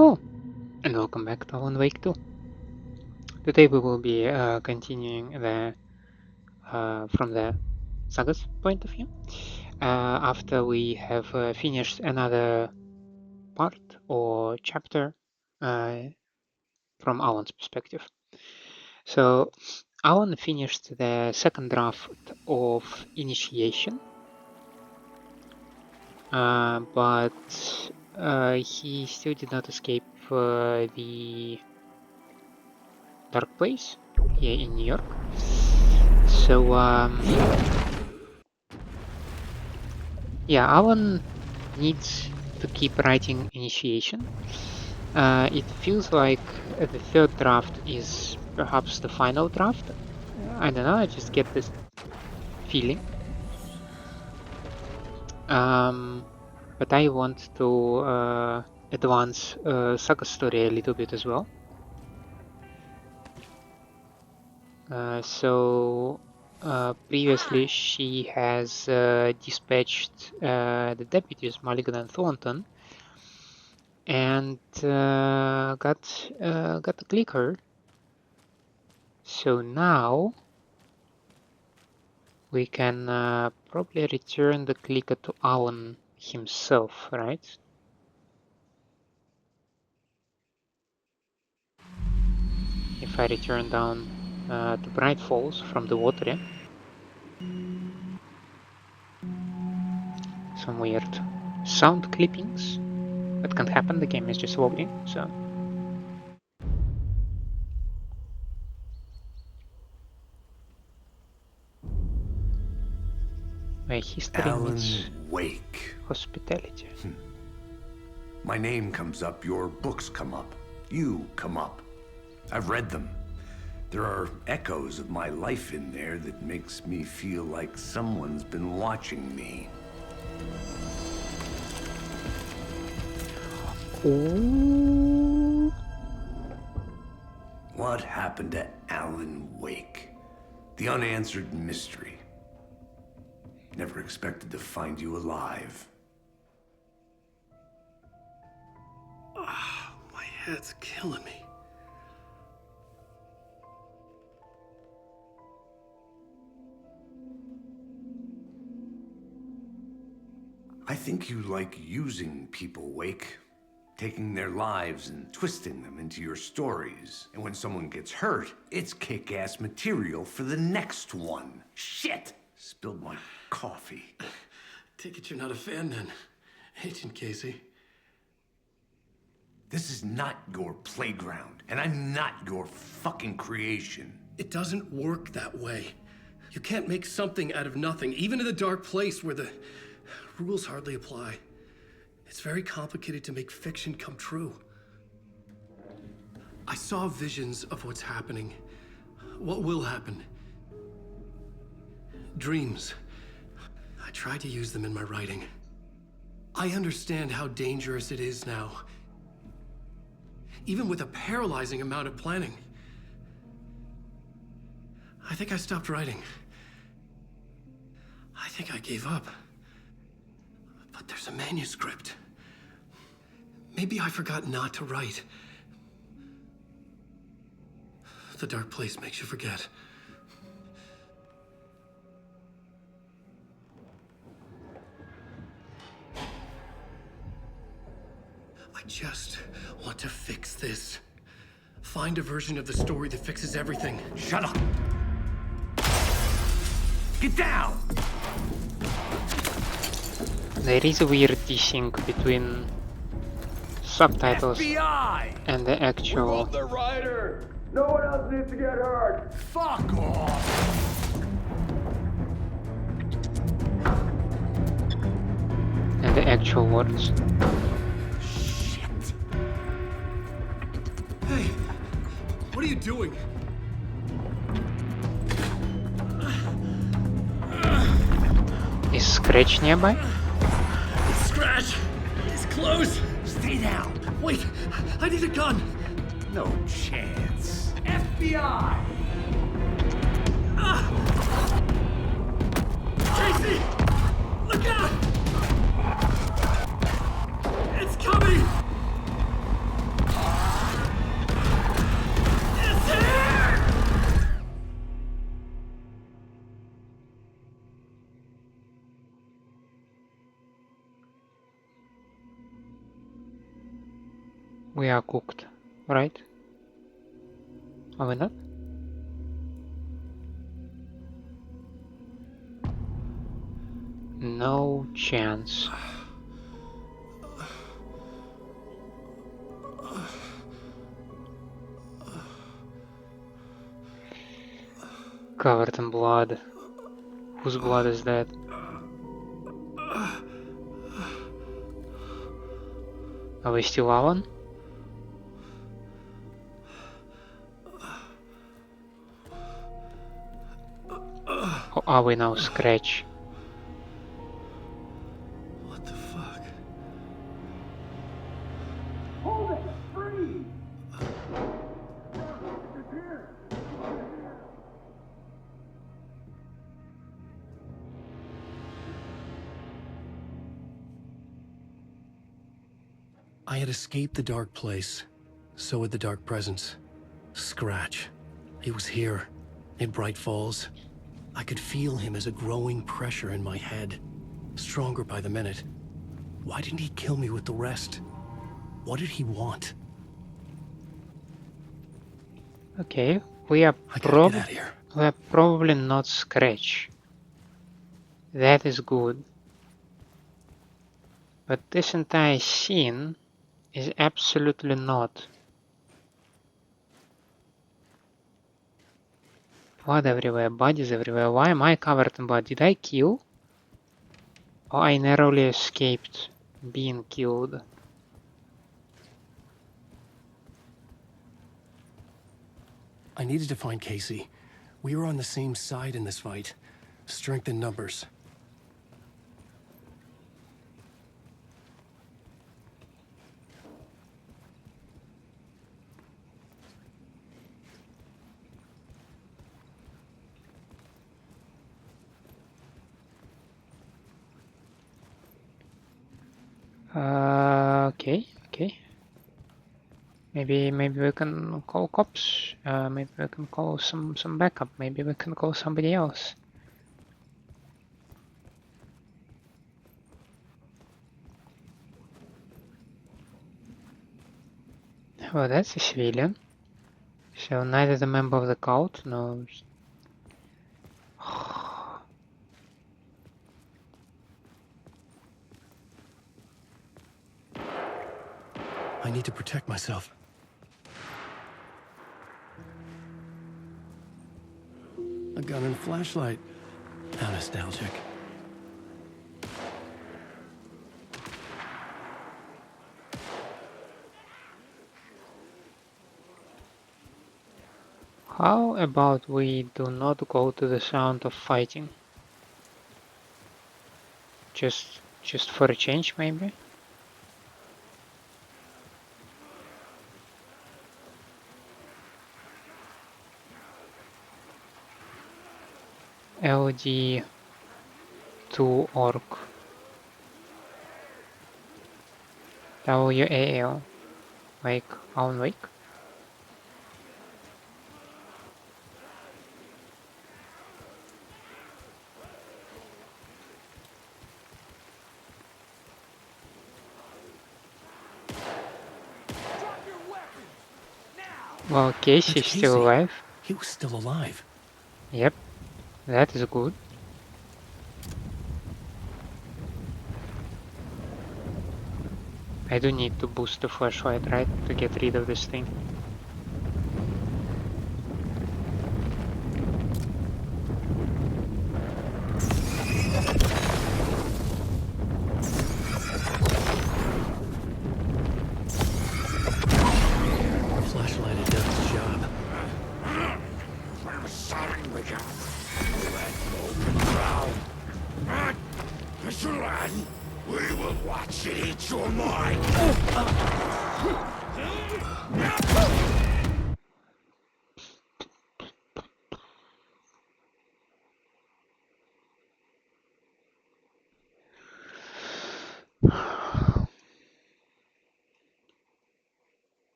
Oh, and welcome back to Alan Wake 2. Today we will be continuing from the Saga's point of view. After we have finished another part or chapter from Alan's perspective. So Alan finished the second draft of Initiation, but he still did not escape the dark place here in New York. So yeah, Alan needs to keep writing Initiation. It feels like the third draft is perhaps the final draft. I don't know, I just get this feeling. But I want to advance Saga's story a little bit as well. Previously she has dispatched the deputies Mulligan and Thornton and got the clicker. So now we can probably return the clicker to Alan himself, right? If I return down to Bright Falls from the water, some weird sound clippings. That can happen, the game is just loading, so. My history meets Wake. Hospitality. My name comes up, your books come up, you come up. I've read them. There are echoes of my life in there that makes me feel like someone's been watching me. Ooh. What happened to Alan Wake? The unanswered mystery. Never expected to find you alive. My head's killing me. I think you like using people, Wake. Taking their lives and twisting them into your stories. And when someone gets hurt, it's kick-ass material for the next one. Shit! Spilled my coffee. Take it you're not a fan then, Agent Casey. This is not your playground, and I'm not your fucking creation. It doesn't work that way. You can't make something out of nothing, even in the dark place where the rules hardly apply. It's very complicated to make fiction come true. I saw visions of what's happening, what will happen. Dreams. I tried to use them in my writing. I understand how dangerous it is now. Even with a paralyzing amount of planning. I think I stopped writing. I think I gave up. But there's a manuscript. Maybe I forgot not to write. The dark place makes you forget. I just want to fix this. Find a version of the story that fixes everything. Shut up! Get down! There is a weird desync between subtitles FBI! and the actual. The rider! No one else needs to get hurt! Fuck off! And the actual words. Shit! Hey, what are you doing? Is Scratch nearby? Scratch! It's close! Stay down! Wait, I need a gun! No chance. FBI! Casey! Look out! It's coming! We are cooked, right? Are we not? No chance. Covered in blood. Whose blood is that? Are we still on? Or are we now Scratch? What the fuck? Hold it! Freeze! It's here! I had escaped the dark place. So had the dark presence. Scratch. He was here, in Bright Falls. I could feel him as a growing pressure in my head. Stronger by the minute. Why didn't he kill me with the rest? What did he want? Okay, we are I gotta get out of here. probably not Scratch. That is good. But this entire scene is absolutely not. Blood everywhere, bodies everywhere. Why am I covered in blood? Did I kill? Or I narrowly escaped being killed? I needed to find Casey. We were on the same side in this fight. Strength in numbers. Okay. Maybe we can call cops. Maybe we can call some backup. Maybe we can call somebody else. Well, that's a civilian. So neither the member of the cult nor. I need to protect myself. A gun and flashlight. How nostalgic. How about we do not go to the sound of fighting? Just for a change, maybe? LD2 org. WAL. Wake, Alan Wake. Well, Casey's still alive. He was still alive. Yep, that is good. I do need to boost the flashlight, right, to get rid of this thing.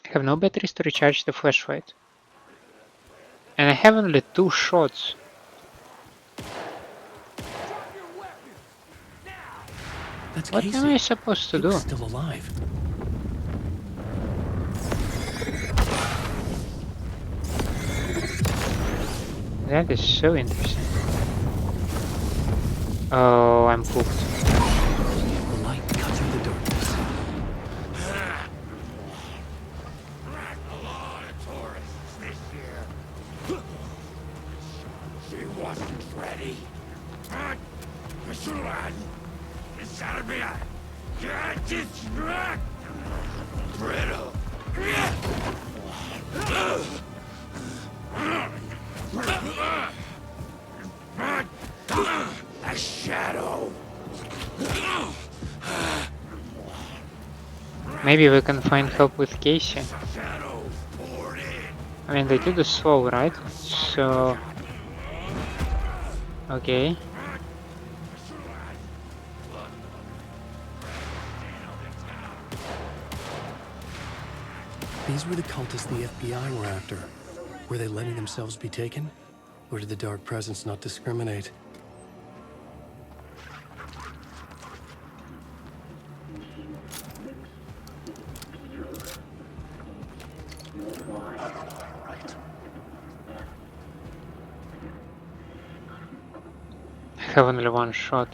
I have no batteries to recharge the flashlight. And I have only 2 shots. That's what Casey. am I supposed to do? Still alive. That is so interesting. Oh, I'm cooked. The light cut through the darkness. A lot of tourists this year. She wasn't ready. It's gotta be a distract. Brittle. A shadow. Maybe we can find help with Casey. Shadows poured in. I mean, they do the slow, right? So... Okay. These were the cultists the FBI were after. Were they letting themselves be taken? Or did the Dark Presence not discriminate? I have only one shot.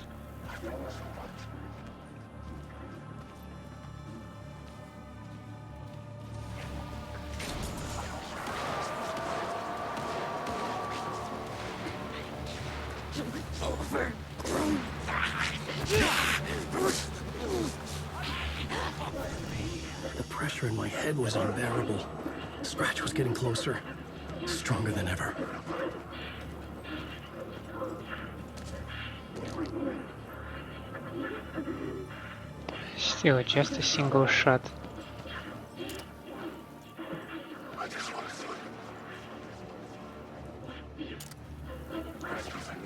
The pressure in my head was unbearable. Scratch was getting closer, stronger than ever. Still, just a single shot.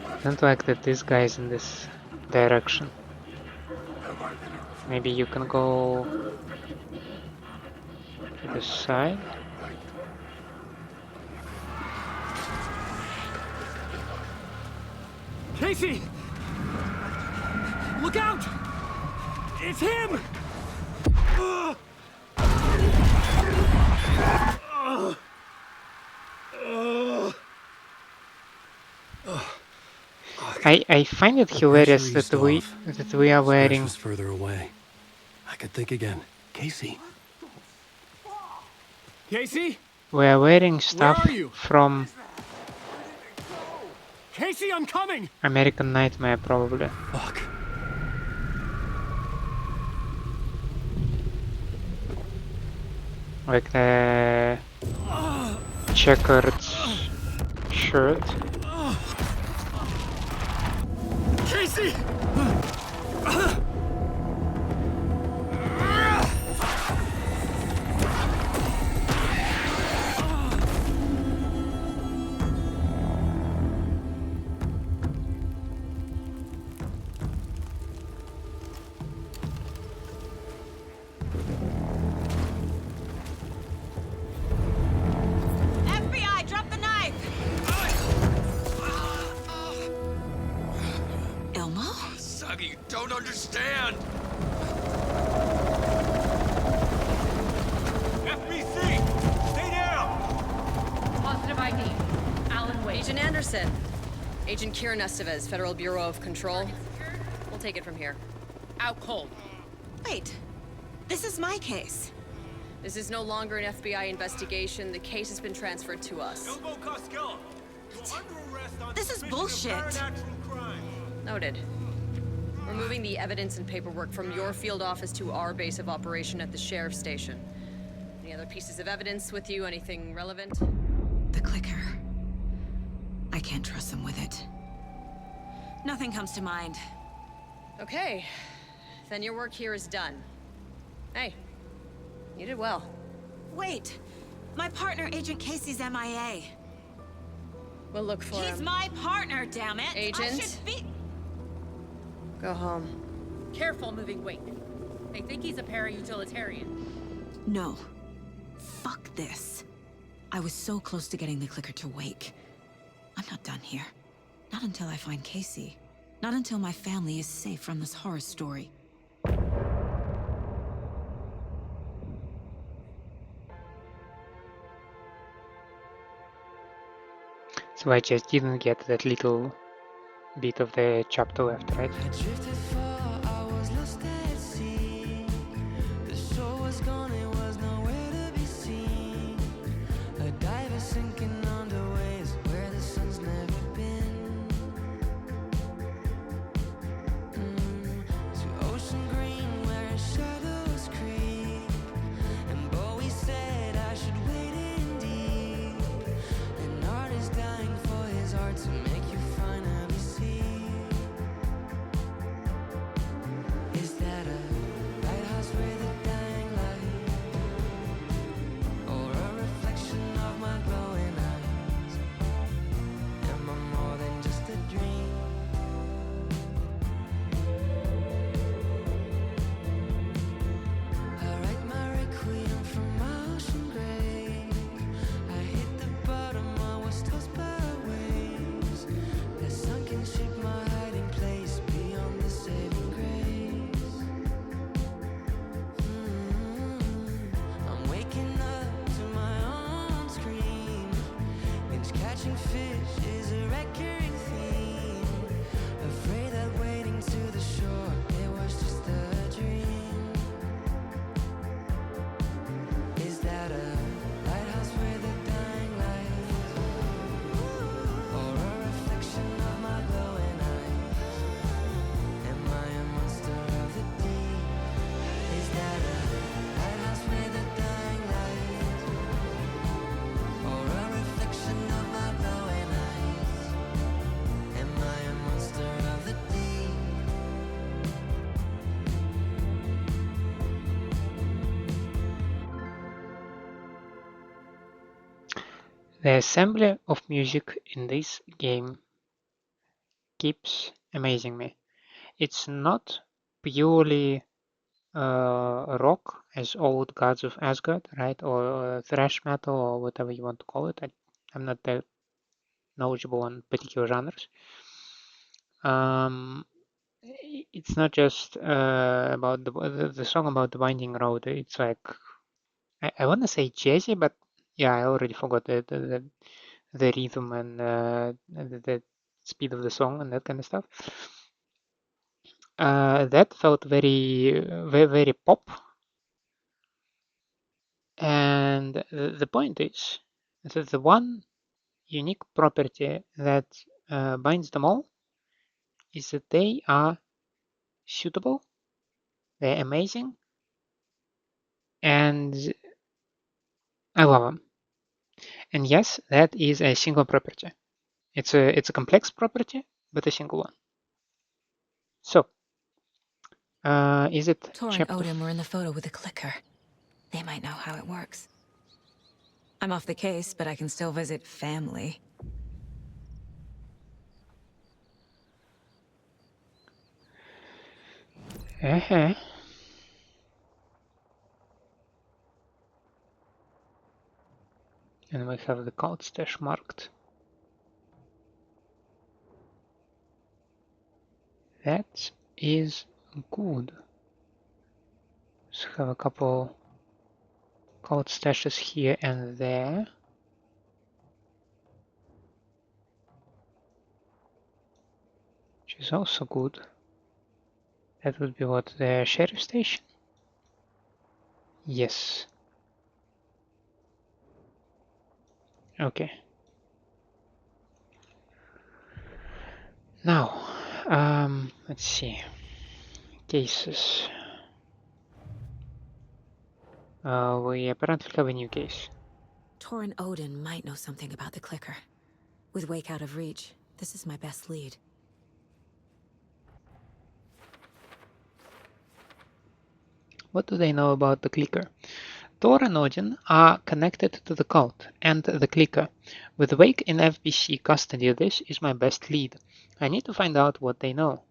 I don't like that this guy is in this direction. Maybe you can go to the side. Casey! Look out! It's him! I find it The hilarious pressure that eased off. we are Scratch wearing was further away. I could think again. Casey. Casey? stuff are you? from Casey, I'm coming! American Nightmare, probably. Fuck. Like the checkered shirt. Casey! FBI, drop the knife! Elmo? Saga, you don't understand. FBC, stay down. Positive ID. Alan Wade. Agent Anderson. Agent Kieran Estevez, Federal Bureau of Control. We'll take it from here. Out cold. Wait, this is my case. This is no longer an FBI investigation. The case has been transferred to us. This is bullshit. Noted. We're moving the evidence and paperwork from your field office to our base of operation at the sheriff's station. Any other pieces of evidence with you? Anything relevant? The clicker. I can't trust them with it. Nothing comes to mind. Okay. Then your work here is done. Hey, you did well. Wait, my partner, Agent Casey's MIA. We'll look for He's him. my partner, damn it! I Agent? should be... Go home. Careful moving weight. They think he's a para-utilitarian. No. Fuck this. I was so close to getting the clicker to wake. I'm not done here. Not until I find Casey. Not until my family is safe from this horror story. So I just didn't get that little bit of the chapter left, right? I drifted far, I was lost at sea. The shore was gone, it was nowhere to be seen. A diver sinking under waves where the sun's never been. To ocean green where shadows creep. And Bowie said I should wait in deep. An artist dying for his art to make you finally see. Is that a lighthouse with a dying light? Or a reflection of my glowing eyes? Am I more than just a dream? I write my requiem from my ocean grave. I hit the bottom, I was tossed by waves. The sunken ship, my hiding place beyond the saving grace. I'm waking up to my own scream. Binge catching fish is a recurring theme. Afraid that wading to the shore, it was just a dream. Is that a lighthouse with a dying light? Or a reflection of my glowing eyes? Am I a monster of the deep? Is that a lighthouse with a dying light? Or a reflection of my glowing eyes? Am I a monster of the deep? The assembly of music in this game keeps amazing me. It's not purely rock as old gods of Asgard, right? Or thrash metal or whatever you want to call it. I'm not that knowledgeable on particular genres. It's not just about the song about the winding road. It's like I want to say jazzy, but yeah, I already forgot the rhythm and the speed of the song and that kind of stuff. That felt very pop. And the point is that the one unique property that binds them all is that they are suitable, they're amazing, and I love them. And yes, that is a single property. It's a complex property, but a single one. So, is it Tor and chapter? Odin were in the photo with a clicker. They might know how it works. I'm off the case, but I can still visit family. Uh-huh. And we have the cult stash marked. That is good. So have a couple cult stashes here and there. Which is also good. That would be what, the sheriff station? Yes. Okay. Now, let's see. Cases. We apparently have a new case. Tor and Odin might know something about the clicker. With Wake out of reach, this is my best lead. What do they know about the clicker? Tor and Odin are connected to the cult and the clicker. With Wake in FBC custody, this is my best lead. I need to find out what they know.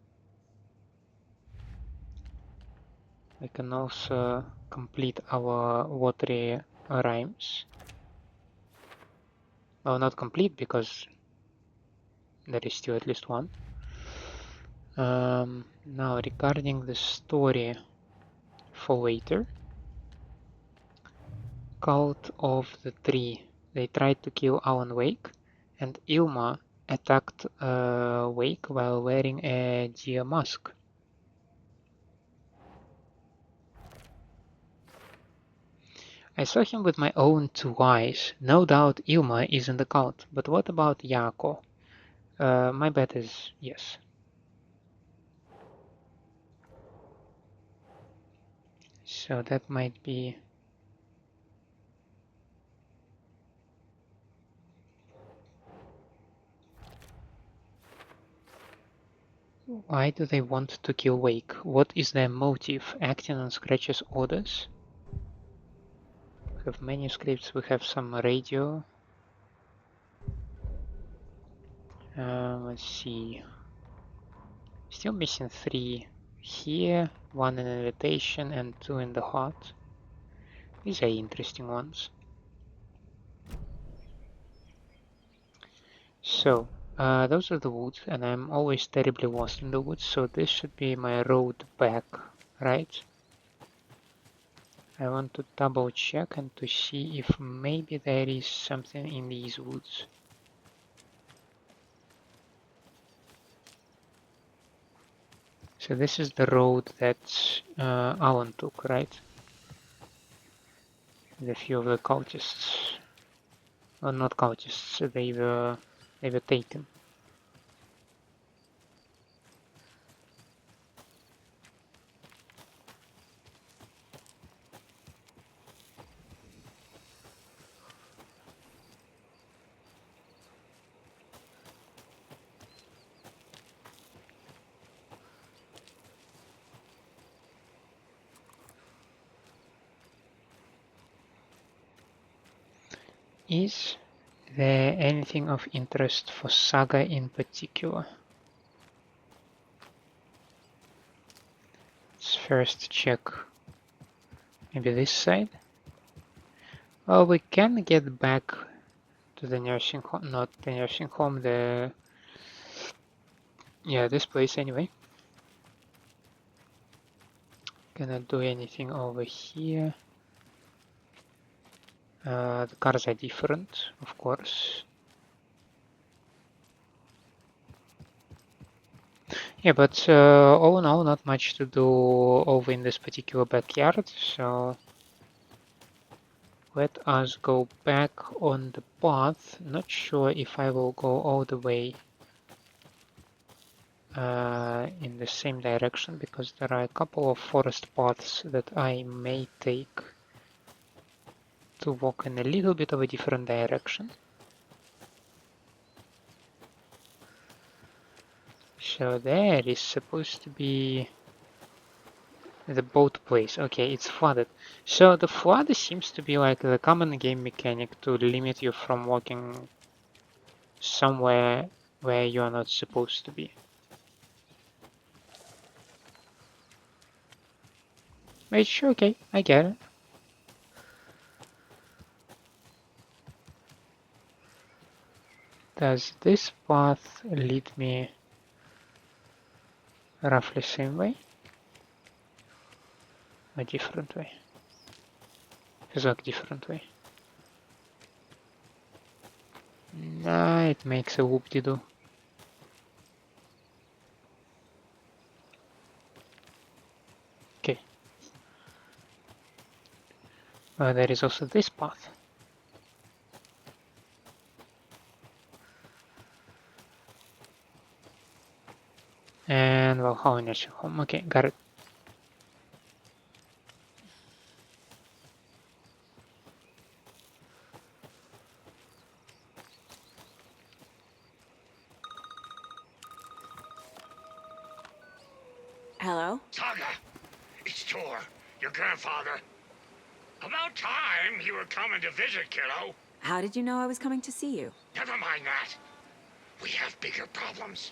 We can also complete our watery rhymes. Well, not complete because there is still at least one. Now, regarding the story for later. Cult of the Tree. They tried to kill Alan Wake and Ilma attacked Wake while wearing a deer mask. I saw him with my own 2 eyes. No doubt Ilma is in the cult, but what about Yako? My bet is yes. So that might be... Why do they want to kill Wake? What is their motive? Acting on Scratch's orders? We have manuscripts, we have some radio. Let's see. Still missing 3 here, 1 in invitation and 2 in the heart. These are interesting ones. So, those are the woods, and I'm always terribly lost in the woods, so this should be my road back, right? I want to double check and to see if maybe there is something in these woods. So this is the road that Alan took, right? With a few of the cultists. Well, not cultists, they were taken. Is there anything of interest for Saga in particular? Let's first check maybe this side. Well, we can get back to the nursing home, not the nursing home, this place anyway. Cannot do anything over here. The cars are different, of course. Yeah, but all in all, not much to do over in this particular backyard, so let us go back on the path. Not sure if I will go all the way in the same direction, because there are a couple of forest paths that I may take to walk in a little bit of a different direction. So there is supposed to be the boat place. Okay, it's flooded. So the flood seems to be like the common game mechanic to limit you from walking somewhere where you are not supposed to be. Which, okay, I get it. Does this path lead me roughly same way? A different way? Feels like different way. Nah, it makes a whoop-de-doo. Okay. There is also this path. And Valhalla Nursing Home. Okay, got it. Hello? Saga, it's Tor, your grandfather. About time you were coming to visit, kiddo. How did you know I was coming to see you? Never mind that. We have bigger problems.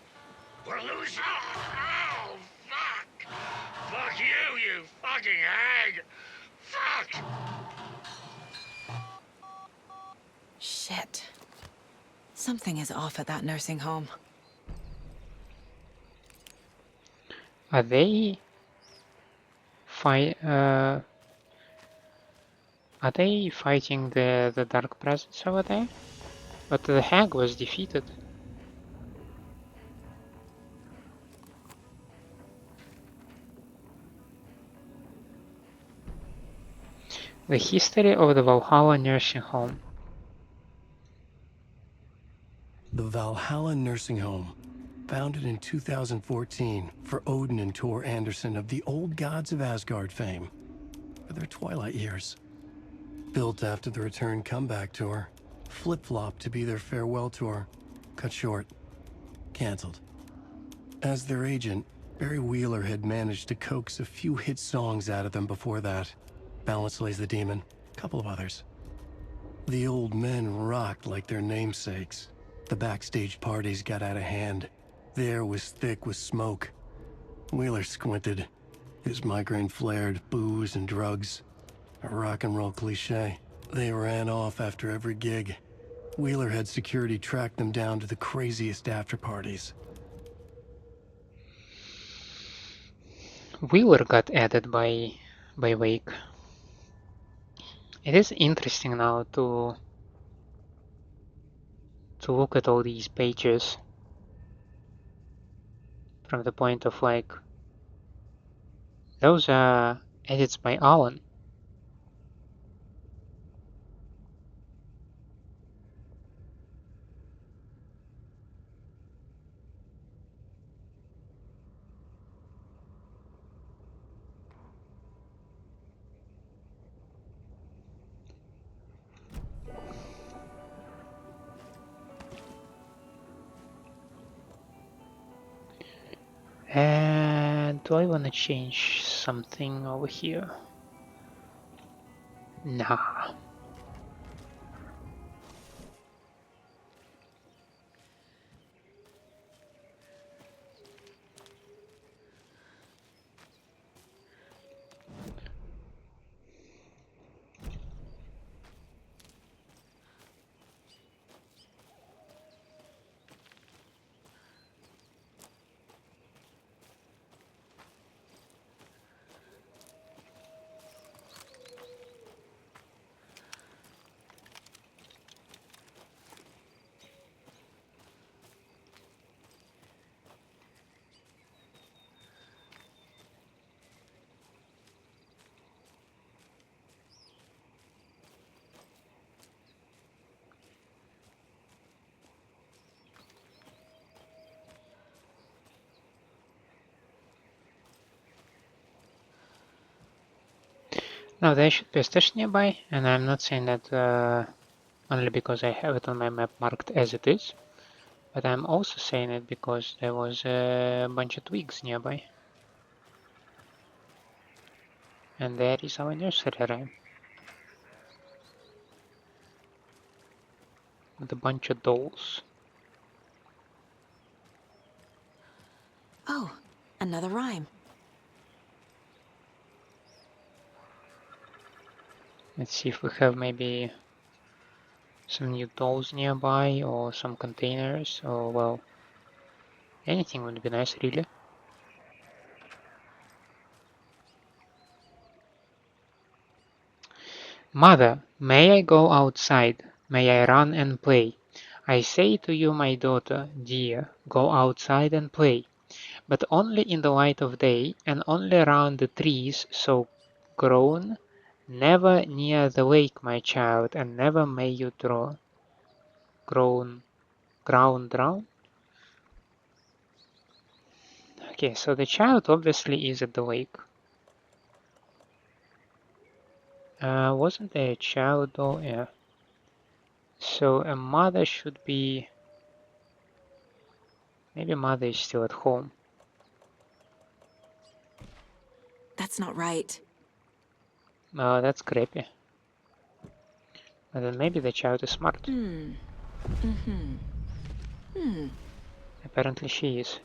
We're losing. Oh, fuck. Fuck you, you fucking hag. Fuck. Shit. Something is off at that nursing home. Are they fighting the dark presence over there? But the hag was defeated. The history of the Valhalla Nursing Home. The Valhalla Nursing Home, founded in 2014 for Odin and Tor Anderson of the Old Gods of Asgard fame for their twilight years. Built after the return comeback tour, flip-flopped to be their farewell tour, cut short, canceled. As their agent, Barry Wheeler had managed to coax a few hit songs out of them before that. Balance Slays the Demon, a couple of others. The old men rocked like their namesakes. The backstage parties got out of hand. The air was thick with smoke. Wheeler squinted. His migraine flared, booze and drugs. A rock and roll cliche. They ran off after every gig. Wheeler had security track them down to the craziest after parties. Wheeler got added by Wake. It is interesting now to look at all these pages from the point of like, those are edits by Alan. And do I want to change something over here? Nah. Now there should be a station nearby, and I'm not saying that only because I have it on my map marked as it is, but I'm also saying it because there was a bunch of twigs nearby. And there is our nursery rhyme. With a bunch of dolls. Oh, another rhyme. Let's see if we have maybe some new dolls nearby or some containers or, well, anything would be nice really. Mother, may I go outside? May I run and play? I say to you, my daughter, dear, go outside and play, but only in the light of day and only round the trees so grown, never near the lake, my child, and never may you ground drown. Okay, so the child obviously is at the lake. Wasn't there a child though? Yeah. So a mother should be... Maybe mother is still at home. That's not right. Oh, that's creepy. But then maybe the child is smart. Apparently she is.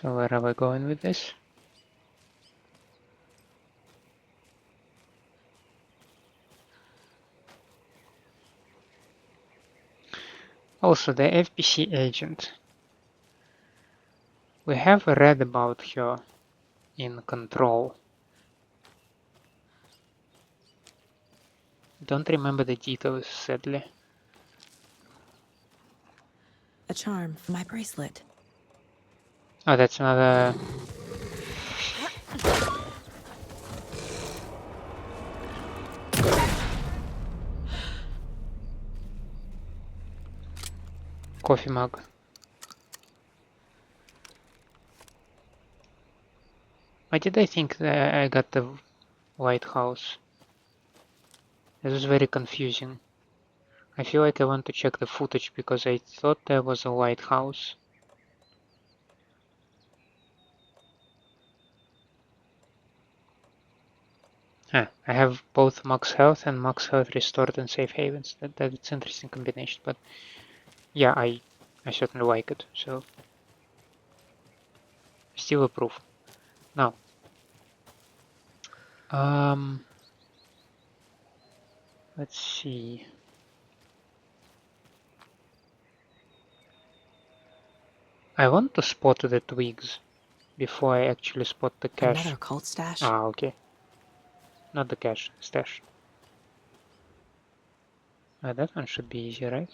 So where are we going with this? Also, the FBC agent. We have read about her in Control. Don't remember the details, sadly. A charm for my bracelet. Oh, that's another... coffee mug. Why did I think that I got the White House? This is very confusing. I feel like I want to check the footage because I thought there was a White House. I have both max health and max health restored in safe havens. That's interesting combination, but yeah, I certainly like it. So still approve. Now, let's see. I want to spot the twigs before I actually spot the cache. Another cult stash? Ah, okay. Not the cache, stash. That one should be easy, right?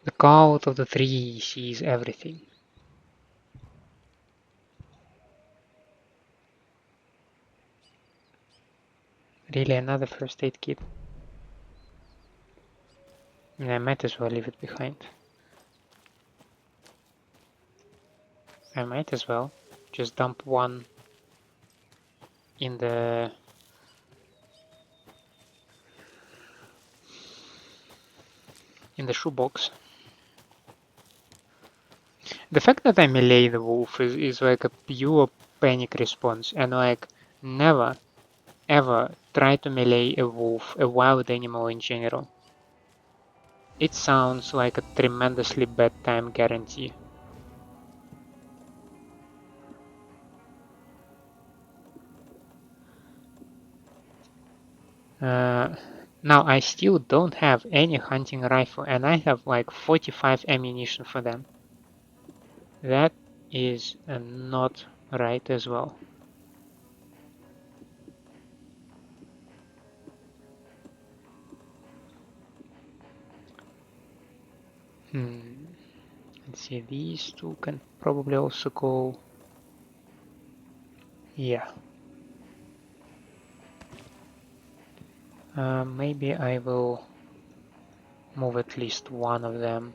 The cult of the tree sees everything. Really, another first aid kit? I might as well leave it behind. I might as well just dump one in the shoebox. The fact that I melee the wolf is like a pure panic response, and like never ever try to melee a wolf, a wild animal in general. It sounds like a tremendously bad time guarantee. Now I still don't have any hunting rifle, and I have like 45 ammunition for them. That is not right as well. Let's see, these two can probably also go. Yeah. Maybe I will move at least one of them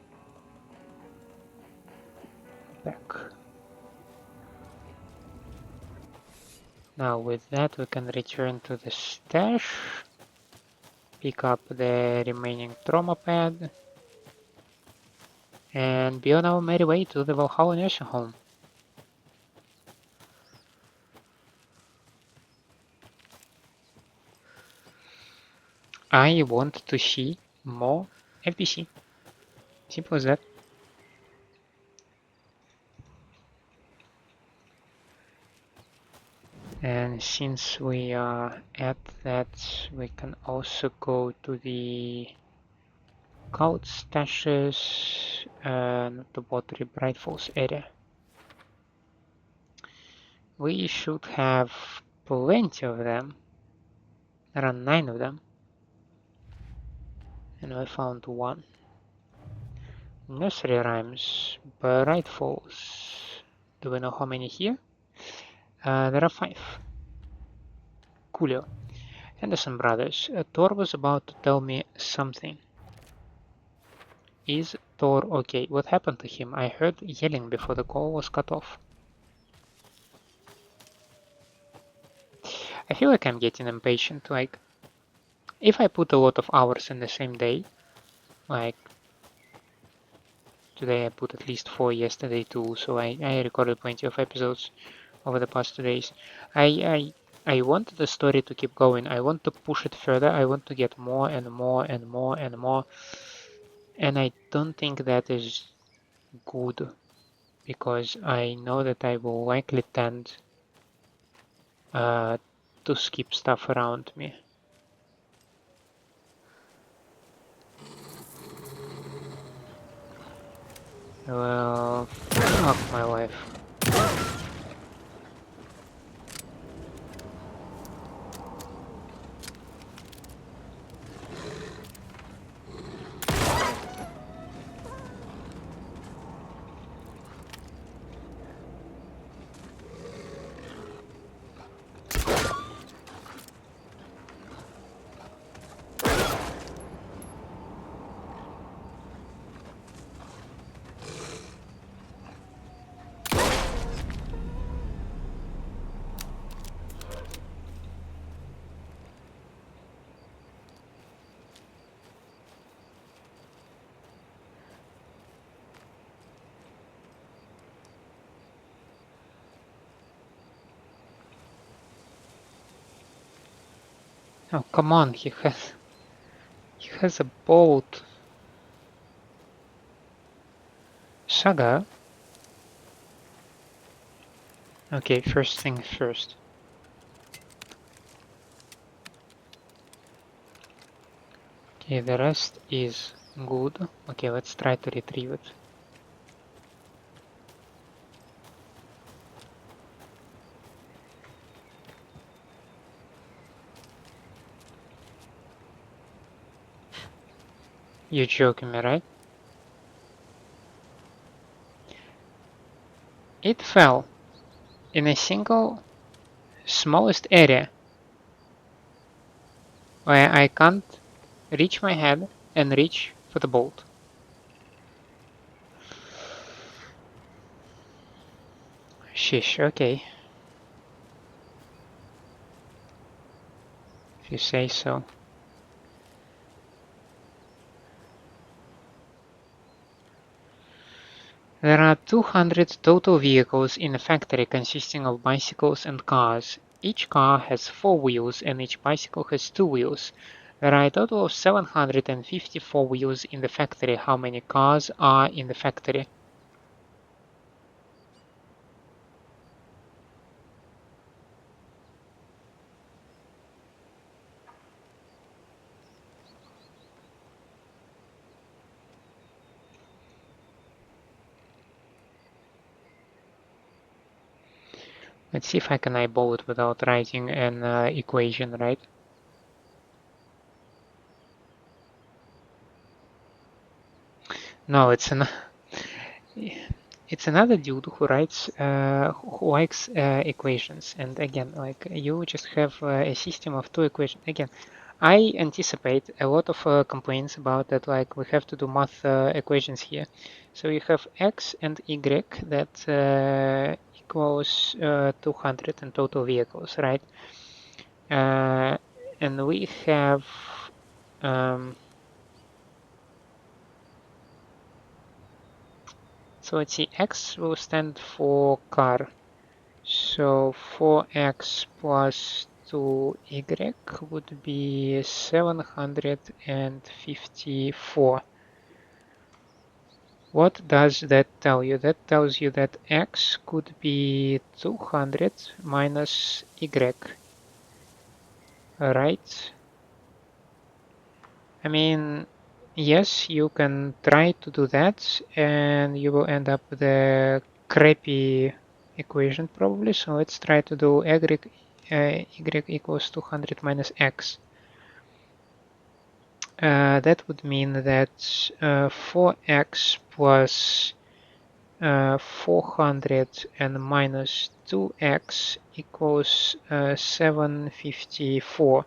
back. Now with that we can return to the stash, pick up the remaining trauma pad, and be on our merry way to the Valhalla Nursing Home. I want to see more FBC. Simple as that. And since we are at that, we can also go to the cult stashes and the Watery Bright Falls area. We should have plenty of them, around 9 of them, and I found one. Nursery Rhymes, Bright Falls. Do we know how many here? There are 5. Coolio. Henderson Brothers. Tor was about to tell me something. Is Tor okay? What happened to him? I heard yelling before the call was cut off. I feel like I'm getting impatient. Like, if I put a lot of hours in the same day, like today I put at least 4, yesterday 2, so I recorded plenty of episodes over the past 2 days. I want the story to keep going. I want to push it further. I want to get more and more and more and more. And I don't think that is good because I know that I will likely tend to skip stuff around me. Well, fuck my life. Oh, come on, he has a boat. Saga? Okay, first thing first. Okay, the rest is good. Okay, let's try to retrieve it. You're joking me, right? It fell in a single smallest area where I can't reach my head and reach for the bolt. Shish, okay. If you say so. There are 200 total vehicles in the factory consisting of bicycles and cars. Each car has 4 wheels and each bicycle has 2 wheels. There are a total of 754 wheels in the factory. How many cars are in the factory? Let's see if I can eyeball it without writing an equation, right? No, it's another dude who writes, who likes equations. And again, like you just have a system of 2 equations. Again, I anticipate a lot of complaints about that, like we have to do math equations here. So you have x and y that equals 200 in total vehicles, right? And we have so let's see, x will stand for car. So 4x plus 2y would be 754. What does that tell you? That tells you that x could be 200 minus y, right? I mean, yes, you can try to do that and you will end up with a crappy equation probably. So let's try to do y equals 200 minus x. That would mean that 4x plus 400 and minus 2x equals 754,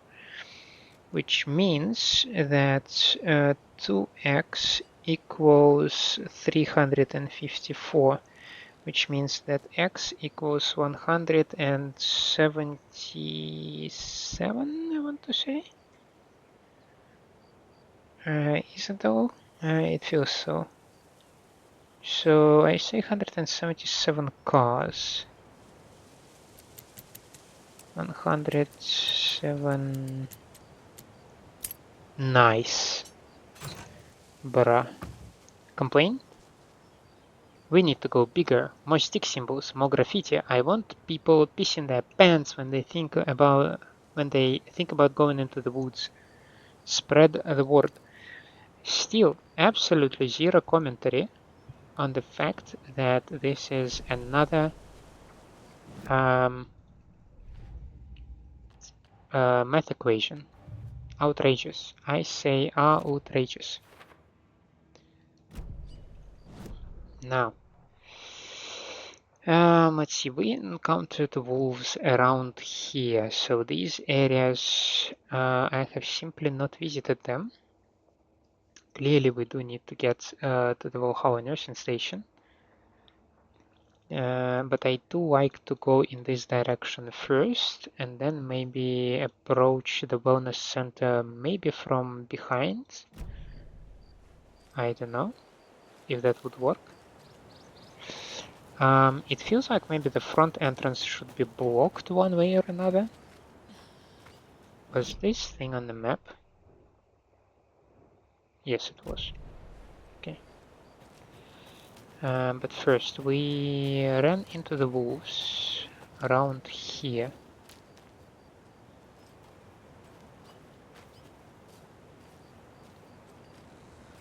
which means that 2x equals 354, which means that x equals 177, I want to say. Is it all? It feels so. So I say 177 cars. 107. Nice. Bruh. Complain? We need to go bigger. More stick symbols, more graffiti. I want people pissing their pants when they think about going into the woods. Spread the word. Still, absolutely zero commentary on the fact that this is another math equation. Outrageous. I say outrageous. Now, let's see. We encountered wolves around here, so these areas I have simply not visited them. Clearly, we do need to get to the Valhalla Nursing Station. But I do like to go in this direction first and then maybe approach the wellness center maybe from behind. I don't know if that would work. It feels like maybe the front entrance should be blocked one way or another. Was this thing on the map? Yes, it was. Okay. But first, we ran into the wolves around here.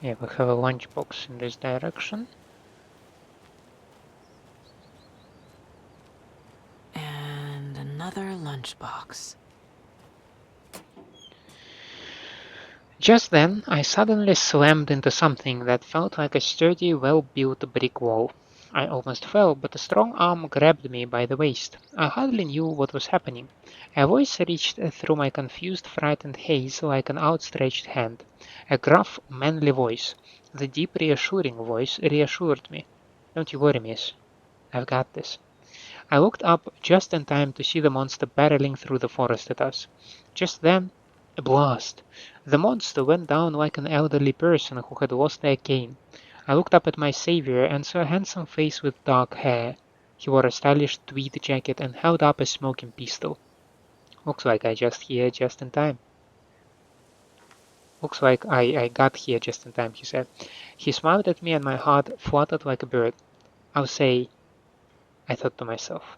Yeah, we have a lunchbox in this direction. And another lunchbox. Just then, I suddenly slammed into something that felt like a sturdy, well-built brick wall. I almost fell, but a strong arm grabbed me by the waist. I hardly knew what was happening. A voice reached through my confused, frightened haze like an outstretched hand. A gruff, manly voice. The deep, reassuring voice reassured me. "Don't you worry, miss. I've got this." I looked up just in time to see the monster barreling through the forest at us. Just then, a blast. The monster went down like an elderly person who had lost their cane. I looked up at my savior and saw a handsome face with dark hair. He wore a stylish tweed jacket and held up a smoking pistol. "Looks like I just here just in time." "Looks like I got here just in time," he said. He smiled at me and my heart fluttered like a bird. "I'll say," I thought to myself.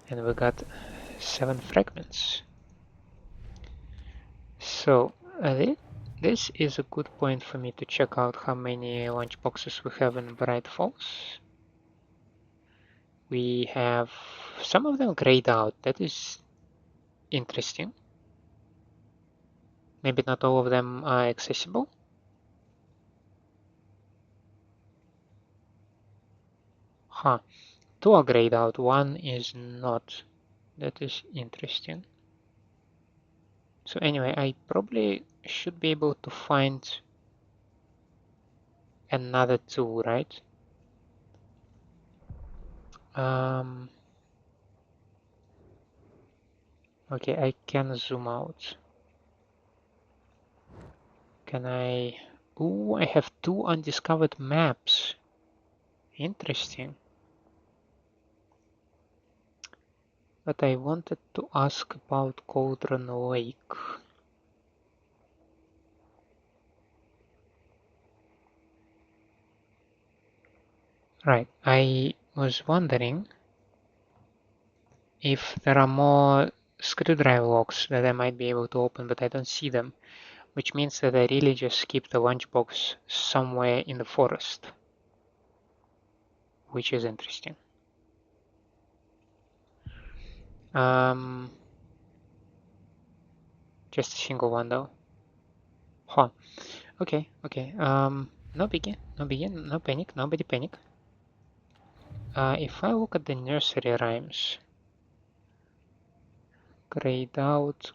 And we got 7 fragments. So this is a good point for me to check out how many lunchboxes we have in Bright Falls. We have some of them grayed out. That is interesting. Maybe not all of them are accessible. Huh. 2 are grayed out, 1 is not. That is interesting. So anyway, I probably should be able to find another 2, right? Okay, I can zoom out. Can I... Ooh, I have 2 undiscovered maps. Interesting. But I wanted to ask about Cauldron Lake. Right, I was wondering if there are more screwdriver locks that I might be able to open, but I don't see them, which means that I really just skipped the lunchbox somewhere in the forest, which is interesting. Just a single one though. Huh. Okay. No biggie, no panic, nobody panic. If I look at the nursery rhymes, grayed out,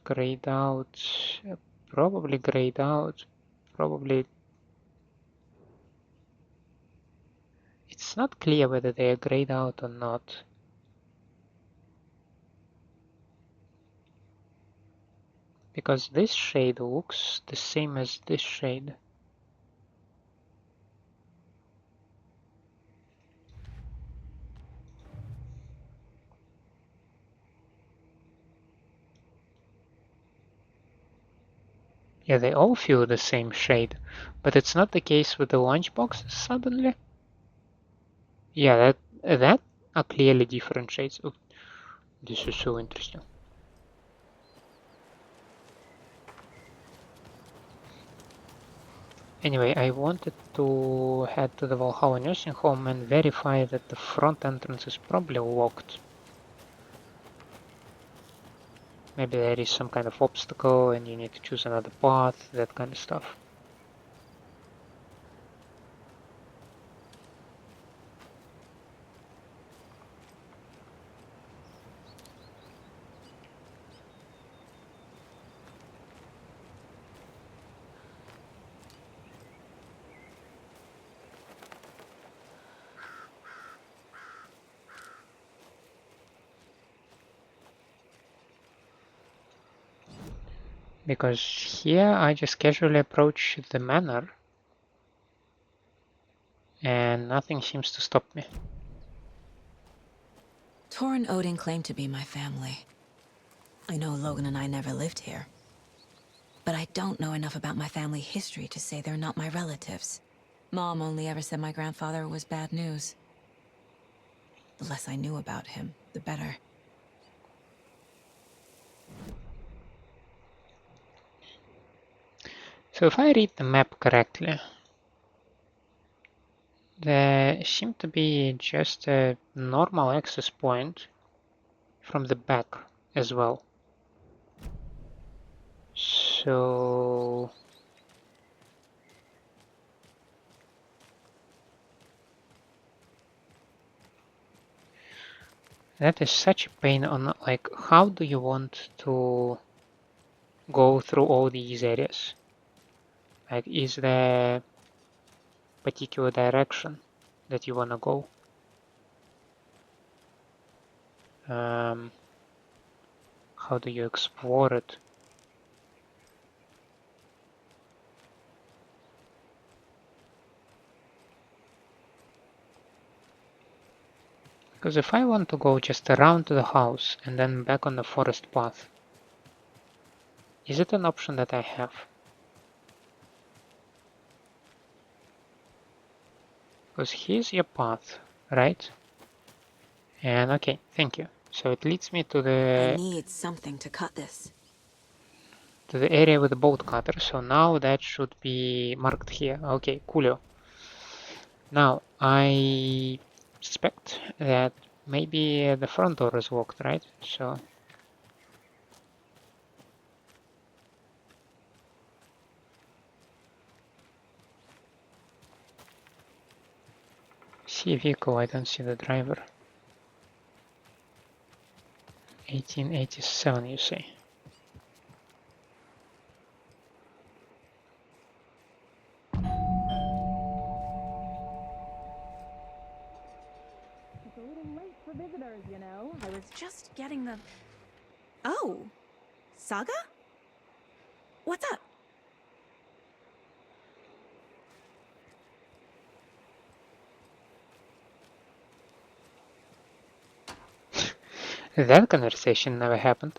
probably grayed out, probably. It's not clear whether they are grayed out or not. Because this shade looks the same as this shade. Yeah, they all feel the same shade, but it's not the case with the lunchboxes suddenly. Yeah, that are clearly different shades. Oh, this is so interesting. Anyway, I wanted to head to the Valhalla Nursing Home and verify that the front entrance is probably locked. Maybe there is some kind of obstacle and you need to choose another path, that kind of stuff. Because here I just casually approach the manor and nothing seems to stop me. Tor and Odin claim to be my family. I know Logan and I never lived here. But I don't know enough about my family history to say they're not my relatives. Mom only ever said my grandfather was bad news. The less I knew about him, the better. So if I read the map correctly, there seemed to be just a normal access point from the back as well. So that is such a pain on, like, how do you want to go through all these areas? Like, is there a particular direction that you want to go? How do you explore it? Because if I want to go just around to the house and then back on the forest path, is it an option that I have? Because here's your path, right? And okay, thank you. So it leads me to I the need something to cut this. area with the bolt cutter. So now that should be marked here. Okay, coolio. Now I suspect that maybe the front door is locked, right? So see a vehicle, I don't see the driver. 1887, you say? It's a little late for visitors, you know. I was just getting the... Oh, Saga? What's up? That conversation never happened.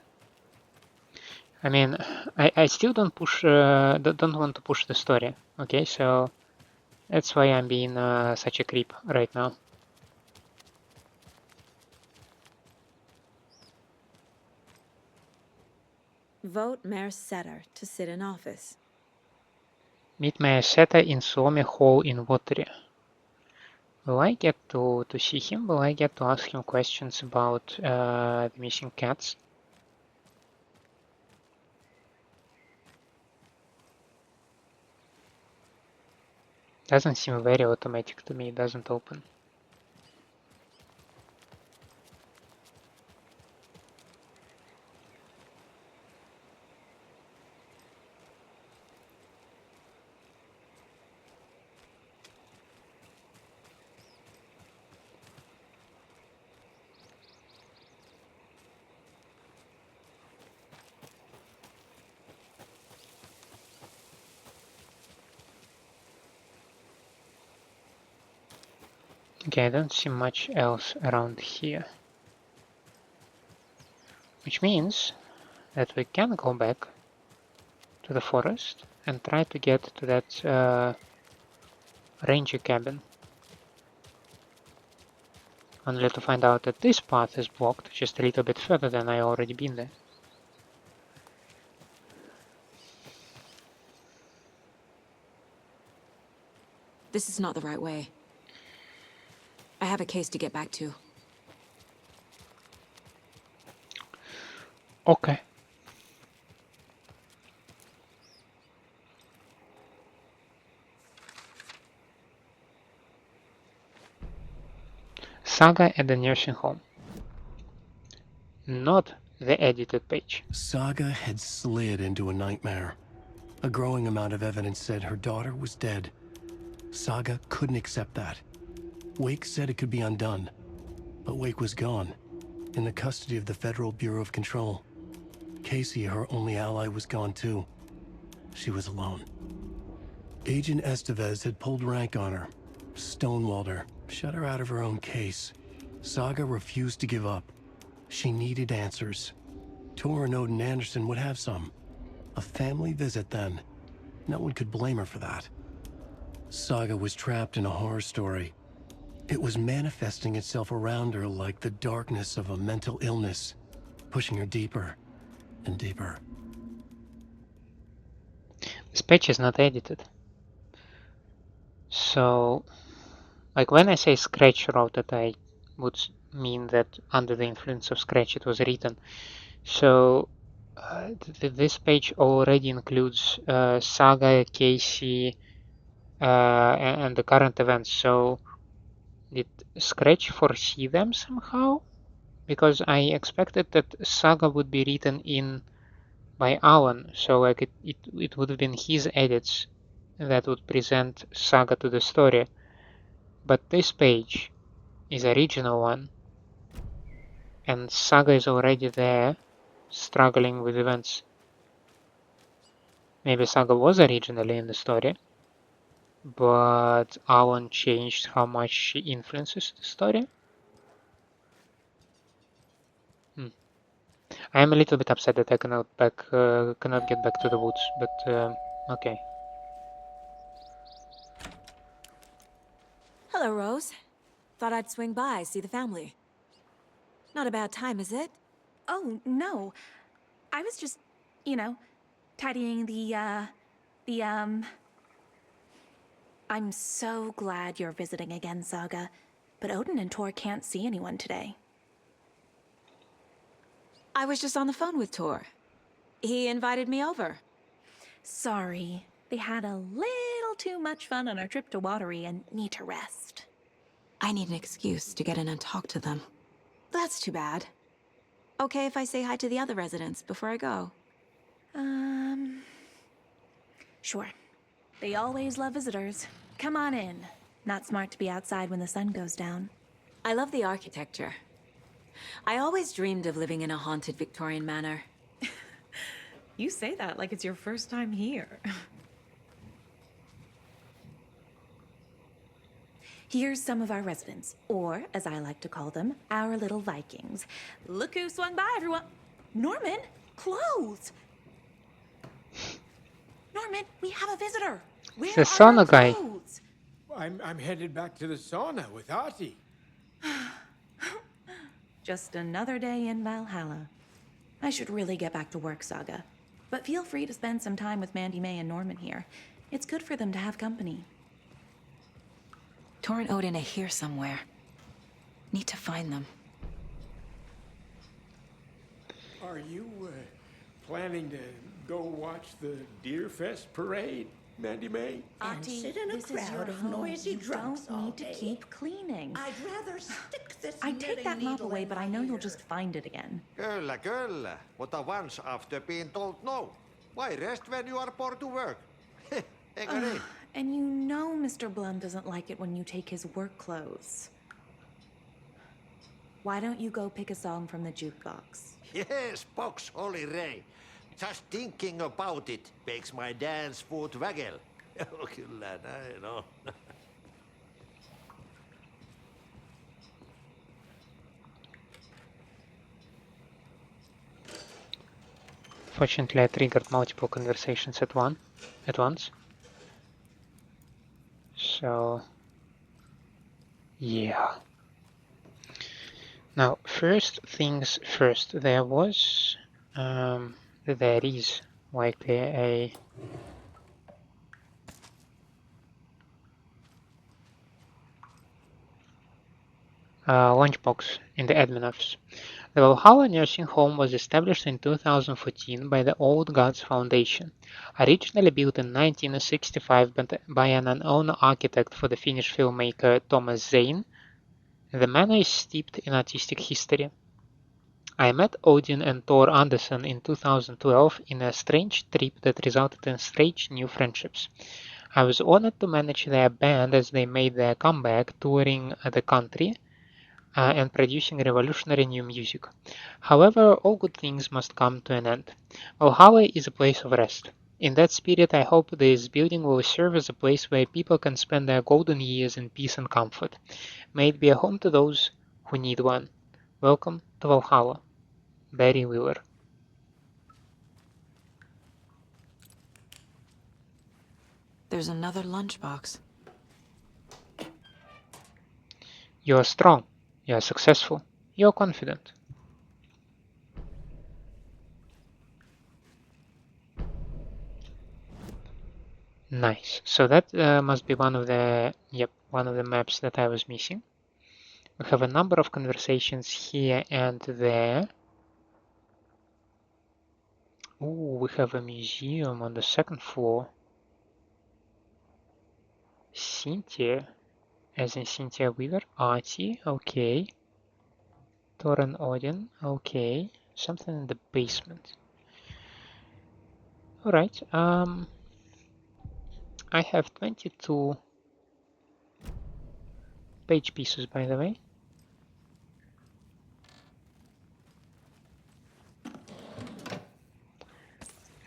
I mean, I still don't want to push the story. Okay, so that's why I'm being such a creep right now. Vote Mayor Setter to sit in office. Meet Mayor Seta in Suomi Hall in Watery. Will I get to see him? Will I get to ask him questions about the missing cats? Doesn't seem very automatic to me, it doesn't open. Okay, I don't see much else around here. Which means that we can go back to the forest and try to get to that ranger cabin. Only to find out that this path is blocked just a little bit further than I already been there. This is not the right way. I have a case to get back to. Okay. Saga at the nursing home. Not the edited page. Saga had slid into a nightmare. A growing amount of evidence said her daughter was dead. Saga couldn't accept that. Wake said it could be undone. But Wake was gone, in the custody of the Federal Bureau of Control. Casey, her only ally, was gone too. She was alone. Agent Estevez had pulled rank on her, stonewalled her, shut her out of her own case. Saga refused to give up. She needed answers. Tor and Odin Anderson would have some. A family visit then. No one could blame her for that. Saga was trapped in a horror story. It was manifesting itself around her like the darkness of a mental illness, pushing her deeper and deeper. This page is not edited. So, like when I say Scratch wrote it, I would mean that under the influence of Scratch it was written. So, this page already includes Saga, Casey, and the current events. So, did Scratch foresee them somehow? Because I expected that Saga would be written in by Alan, so like it would have been his edits that would present Saga to the story. But this page is original one, and Saga is already there, struggling with events. Maybe Saga was originally in the story, but Alan changed how much she influences the story. I am a little bit upset that I cannot get back to the woods, but okay. Hello, Rose. Thought I'd swing by, see the family. Not a bad time, is it? Oh, no. I was just, tidying I'm so glad you're visiting again, Saga. But Odin and Tor can't see anyone today. I was just on the phone with Tor. He invited me over. Sorry. They had a little too much fun on our trip to Watery and need to rest. I need an excuse to get in and talk to them. That's too bad. Okay if I say hi to the other residents before I go? Sure. They always love visitors. Come on in. Not smart to be outside when the sun goes down. I love the architecture. I always dreamed of living in a haunted Victorian manor. You say that like it's your first time here. Here's some of our residents, or as I like to call them, our little Vikings. Look who swung by, everyone. Norman, clothes. Norman, we have a visitor. Where The are sauna our guy. clothes? I'm headed back to the sauna with Ahti. Just another day in Valhalla. I should really get back to work, Saga. But feel free to spend some time with Mandy May and Norman here. It's good for them to have company. Tor and Odin are here somewhere. Need to find them. Are you planning to go watch the Deer Fest parade, Mandy May? And sit in a crowd of noisy drunks all day. You don't need to keep cleaning. I'd rather stick this I'd take that mop away, but I know you'll just find it again. Kyllä, kyllä. Mutta once after being told no. Why rest when you are bored to work? Eikö niin? And you know Mr. Blum doesn't like it when you take his work clothes. Why don't you go pick a song from the jukebox? Yes, box Olli Ray. Just thinking about it makes my dance foot waggle. Kyllä näin on. Fortunately, I triggered multiple conversations at once. So, yeah. Now, first things first, there is likely a lunchbox in the admin office. The Valhalla Nursing Home was established in 2014 by the Old Gods Foundation, originally built in 1965 by an unknown architect for the Finnish filmmaker Thomas Zane. The manor is steeped in artistic history. I met Odin and Tor Anderson in 2012 in a strange trip that resulted in strange new friendships. I was honored to manage their band as they made their comeback, touring the country and producing revolutionary new music. However, all good things must come to an end. Valhalla is a place of rest. In that spirit, I hope this building will serve as a place where people can spend their golden years in peace and comfort. May it be a home to those who need one. Welcome to Valhalla. Barry Wheeler. There's another lunchbox. You are strong. You are successful. You are confident. Nice. So that must be one of the maps that I was missing. We have a number of conversations here and there. Ooh, we have a museum on the second floor. Cynthia, as in Cynthia Weaver. Artie, okay. Tor and Odin, okay. Something in the basement. Alright, I have 22 page pieces, by the way.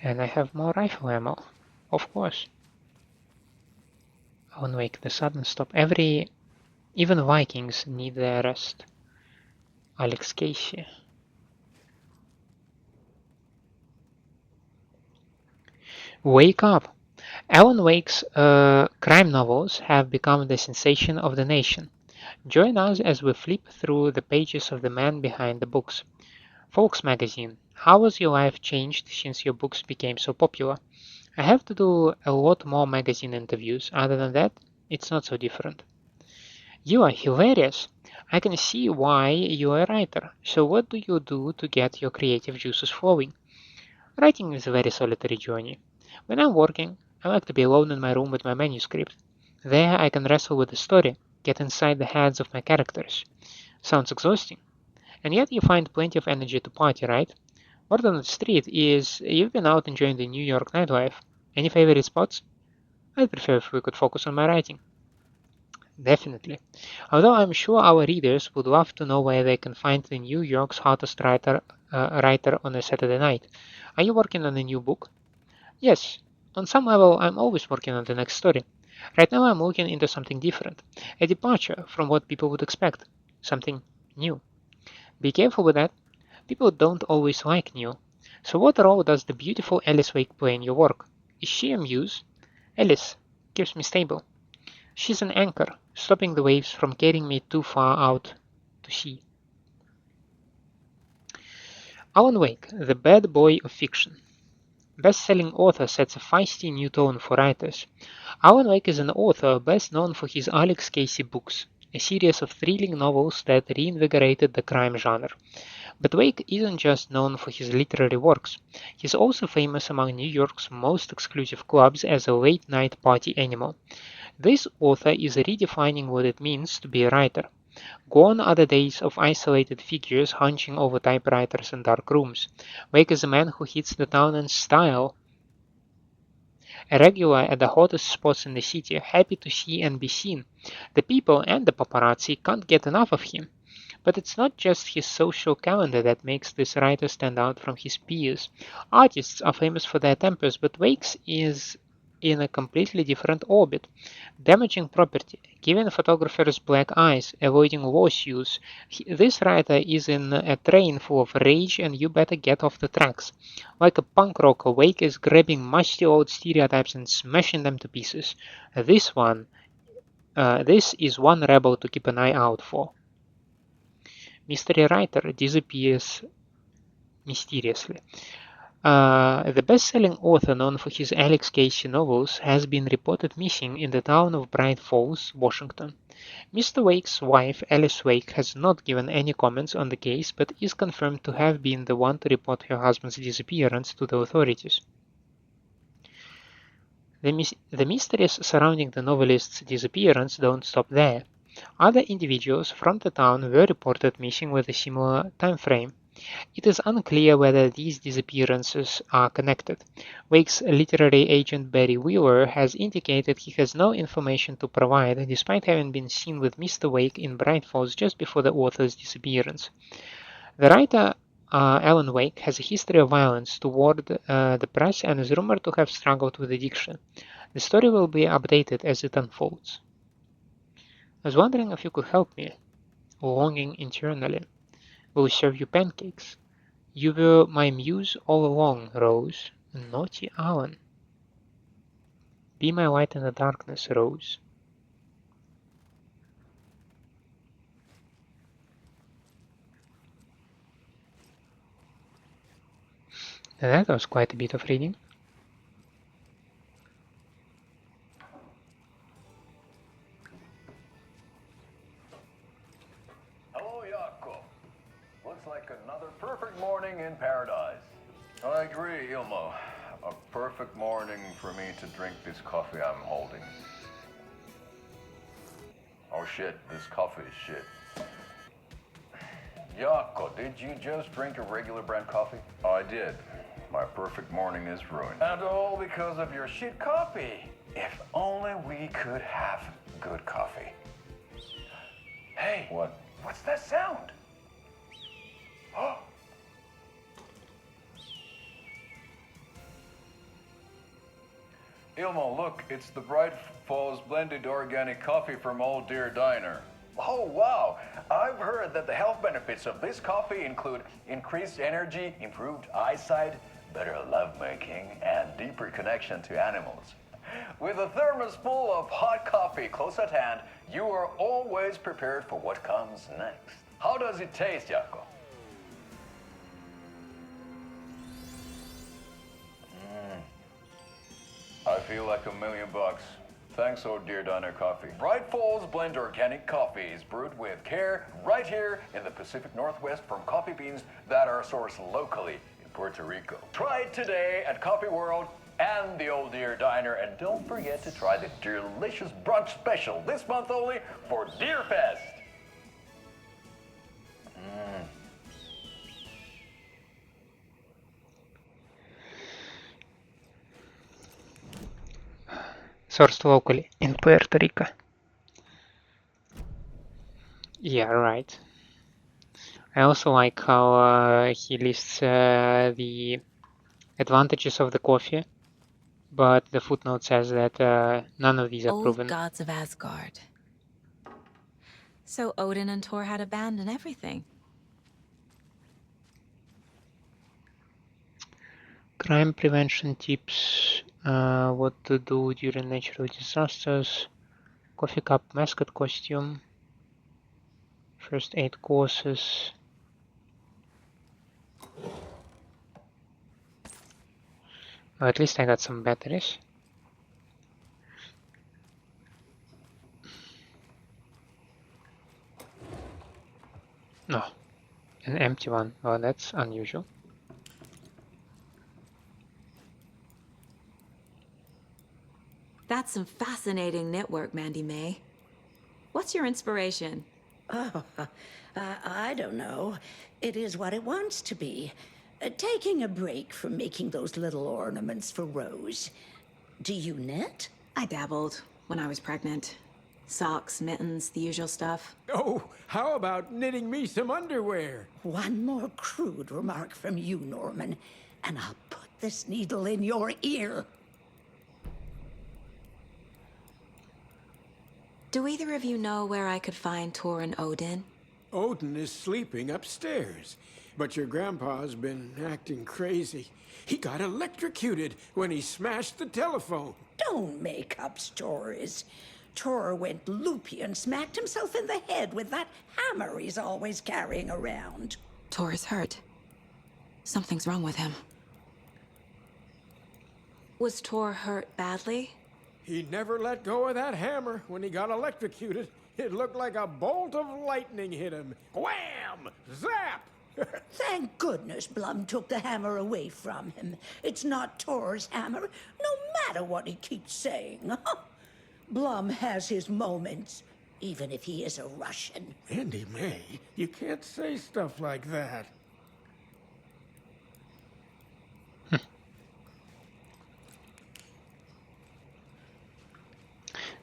And I have more rifle ammo, of course. Alan Wake, the sudden stop. Even Vikings need their rest. Alex Casey. Wake up! Alan Wake's crime novels have become the sensation of the nation. Join us as we flip through the pages of the man behind the books. Folks magazine, how has your life changed since your books became so popular? I have to do a lot more magazine interviews. Other than that, it's not so different. You are hilarious. I can see why you are a writer. So what do you do to get your creative juices flowing? Writing is a very solitary journey. When I'm working, I like to be alone in my room with my manuscript. There I can wrestle with the story, get inside the heads of my characters. Sounds exhausting. And yet you find plenty of energy to party, right? Word on the street is you've been out enjoying the New York nightlife. Any favorite spots? I'd prefer if we could focus on my writing. Definitely. Although I'm sure our readers would love to know where they can find the New York's hottest writer on a Saturday night. Are you working on a new book? Yes. On some level, I'm always working on the next story. Right now I'm looking into something different. A departure from what people would expect. Something new. Be careful with that. People don't always like new. So what role does the beautiful Alice Wake play in your work? Is she a muse? Alice keeps me stable. She's an anchor, stopping the waves from carrying me too far out to sea. Alan Wake, the bad boy of fiction. Best-selling author sets a feisty new tone for writers. Alan Wake is an author best known for his Alex Casey books, a series of thrilling novels that reinvigorated the crime genre. But Wake isn't just known for his literary works. He's also famous among New York's most exclusive clubs as a late-night party animal. This author is redefining what it means to be a writer. Gone are the days of isolated figures hunching over typewriters in dark rooms. Wake is a man who hits the town in style. A regular at the hottest spots in the city, happy to see and be seen. The people and the paparazzi can't get enough of him. But it's not just his social calendar that makes this writer stand out from his peers. Artists are famous for their tempers, but Wake's is in a completely different orbit. Damaging property, giving photographers black eyes, avoiding lawsuits. This writer is in a train full of rage and you better get off the tracks. Like a punk rocker, Wake is grabbing musty old stereotypes and smashing them to pieces. This is one rebel to keep an eye out for. Mystery writer disappears mysteriously. The best-selling author known for his Alex Casey novels has been reported missing in the town of Bright Falls, Washington. Mr. Wake's wife, Alice Wake, has not given any comments on the case but is confirmed to have been the one to report her husband's disappearance to the authorities. The mysteries surrounding the novelist's disappearance don't stop there. Other individuals from the town were reported missing with a similar time frame. It is unclear whether these disappearances are connected. Wake's literary agent Barry Wheeler has indicated he has no information to provide, despite having been seen with Mr. Wake in Bright Falls just before the author's disappearance. The writer Alan Wake has a history of violence toward the press and is rumored to have struggled with addiction. The story will be updated as it unfolds. I was wondering if you could help me, longing internally. Will serve you pancakes. You were my muse all along, Rose. Naughty Alan. Be my light in the darkness, Rose. That was quite a bit of reading. Hello, Jaakko. Looks like another perfect morning in paradise. I agree, Ilmo. A perfect morning for me to drink this coffee I'm holding. Oh shit, this coffee is shit. Jaakko, did you just drink a regular brand coffee? I did. My perfect morning is ruined. And all because of your shit coffee. If only we could have good coffee. Hey. What? What's that sound? Oh. Ilmo, look, it's the Bright Falls blended organic coffee from Old Deer Diner. Oh, wow. I've heard that the health benefits of this coffee include increased energy, improved eyesight, better lovemaking, and deeper connection to animals. With a thermos full of hot coffee close at hand, you are always prepared for what comes next. How does it taste, Jaakko? I feel like $1 million. Thanks, Old Deer Diner Coffee. Bright Falls Blend Organic Coffee is brewed with care right here in the Pacific Northwest from coffee beans that are sourced locally in Puerto Rico. Try it today at Coffee World and the Old Deer Diner, and don't forget to try the delicious brunch special this month only for Deer Fest. Sourced locally in Puerto Rico. Yeah, right. I also like how he lists the advantages of the coffee, but the footnote says that none of these are proven. Old gods of Asgard. So Odin and Tor had a band and everything. Crime prevention tips, what to do during natural disasters, coffee cup mascot costume, first aid courses. Well, at least I got some batteries. No, an empty one. Well, that's unusual. That's some fascinating knitwork, Mandy May. What's your inspiration? Oh, I don't know. It is what it wants to be. Taking a break from making those little ornaments for Rose. Do you knit? I dabbled when I was pregnant. Socks, mittens, the usual stuff. Oh, how about knitting me some underwear? One more crude remark from you, Norman, and I'll put this needle in your ear. Do either of you know where I could find Tor and Odin? Odin is sleeping upstairs, but your grandpa's been acting crazy. He got electrocuted when he smashed the telephone. Don't make up stories. Tor went loopy and smacked himself in the head with that hammer he's always carrying around. Tor is hurt. Something's wrong with him. Was Tor hurt badly? He never let go of that hammer when he got electrocuted. It looked like a bolt of lightning hit him. Wham! Zap! Thank goodness Blum took the hammer away from him. It's not Tor's hammer, no matter what he keeps saying. Blum has his moments, even if he is a Russian. Andy May, you can't say stuff like that.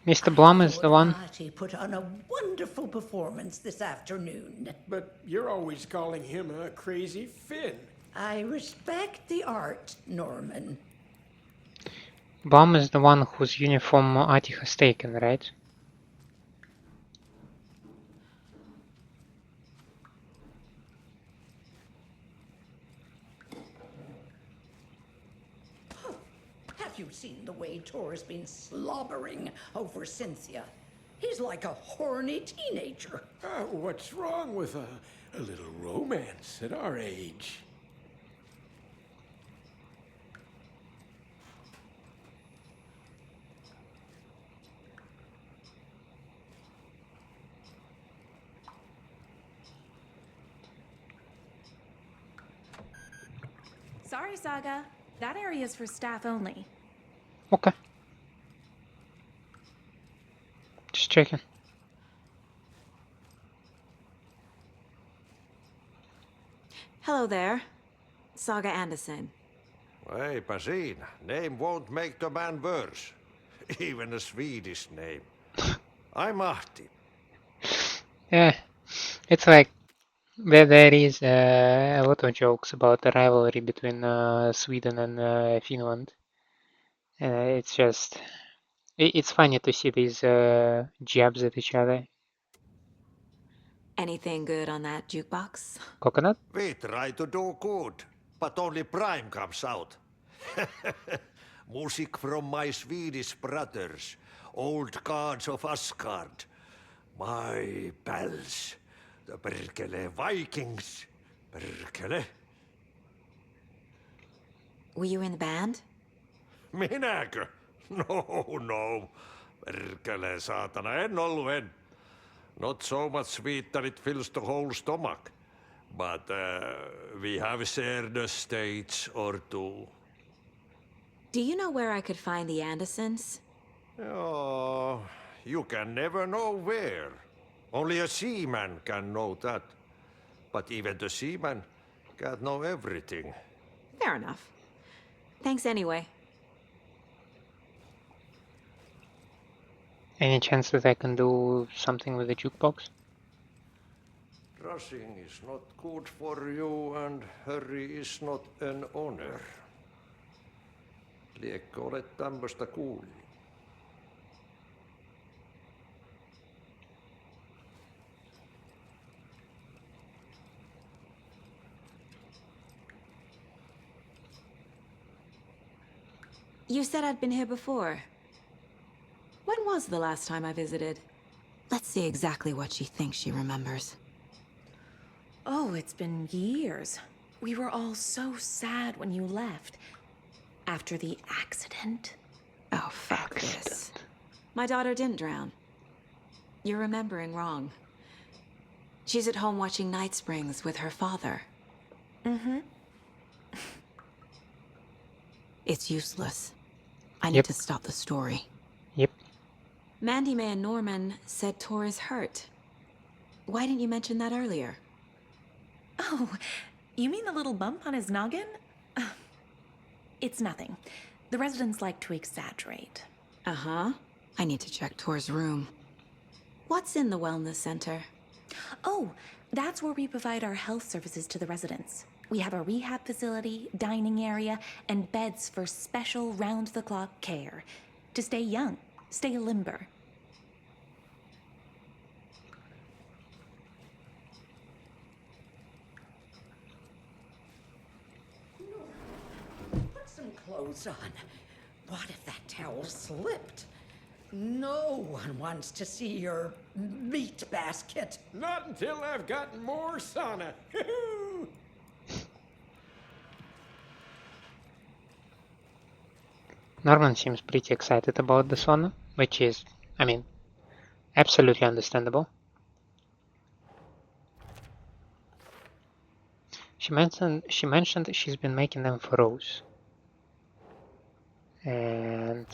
Mr. Blum is the one. He put on a wonderful performance this afternoon. But you're always calling him a crazy Finn. I respect the art, Norman. Blum is the one whose uniform Artie has taken, right? Have you seen the way Tor's been slobbering over Cynthia? He's like a horny teenager. What's wrong with a little romance at our age? Sorry, Saga. That area is for staff only. Okay. Just checking. Hello there. Saga Anderson. Eipä siinä. Name won't make the man worse. Even a Swedish name. I'm Ahti. Yeah, it's like there is a lot of jokes about the rivalry between Sweden and Finland. It's just, it's funny to see these jabs at each other. Anything good on that jukebox? Coconut? We try to do good, but only Prime comes out. Music from my Swedish brothers, old gods of Asgard, my pals, the perkele Vikings, perkele. Were you in the band? Minäkö? No. Perkele saatana, en ollut. Not so much sweet that it fills the whole stomach. But we have shared a stage or two. Do you know where I could find the Andersons? Oh, you can never know where. Only a seaman can know that. But even the seaman can't know everything. Fair enough. Thanks anyway. Any chance that I can do something with the jukebox? Rushing is not good for you, and hurry is not an honor. Liekö olet tämmöstä kuullut? You said I'd been here before. When was the last time I visited? Let's see exactly what she thinks she remembers. Oh, it's been years. We were all so sad when you left. After the accident. Oh, fuck this. My daughter didn't drown. You're remembering wrong. She's at home watching Night Springs with her father. Mm-hmm. It's useless. I need to stop the story. Yep. Mandy May and Norman said Tor is hurt. Why didn't you mention that earlier? Oh, you mean the little bump on his noggin? It's nothing. The residents like to exaggerate. Uh-huh. I need to check Tor's room. What's in the wellness center? Oh, that's where we provide our health services to the residents. We have a rehab facility, dining area, and beds for special round-the-clock care. To stay young, stay limber. clothes on. What if that towel slipped? No one wants to see your meat basket. Not until I've gotten more sauna. Norman seems pretty excited about the sauna, which is, I mean, absolutely understandable. She mentioned she's been making them for Rose. And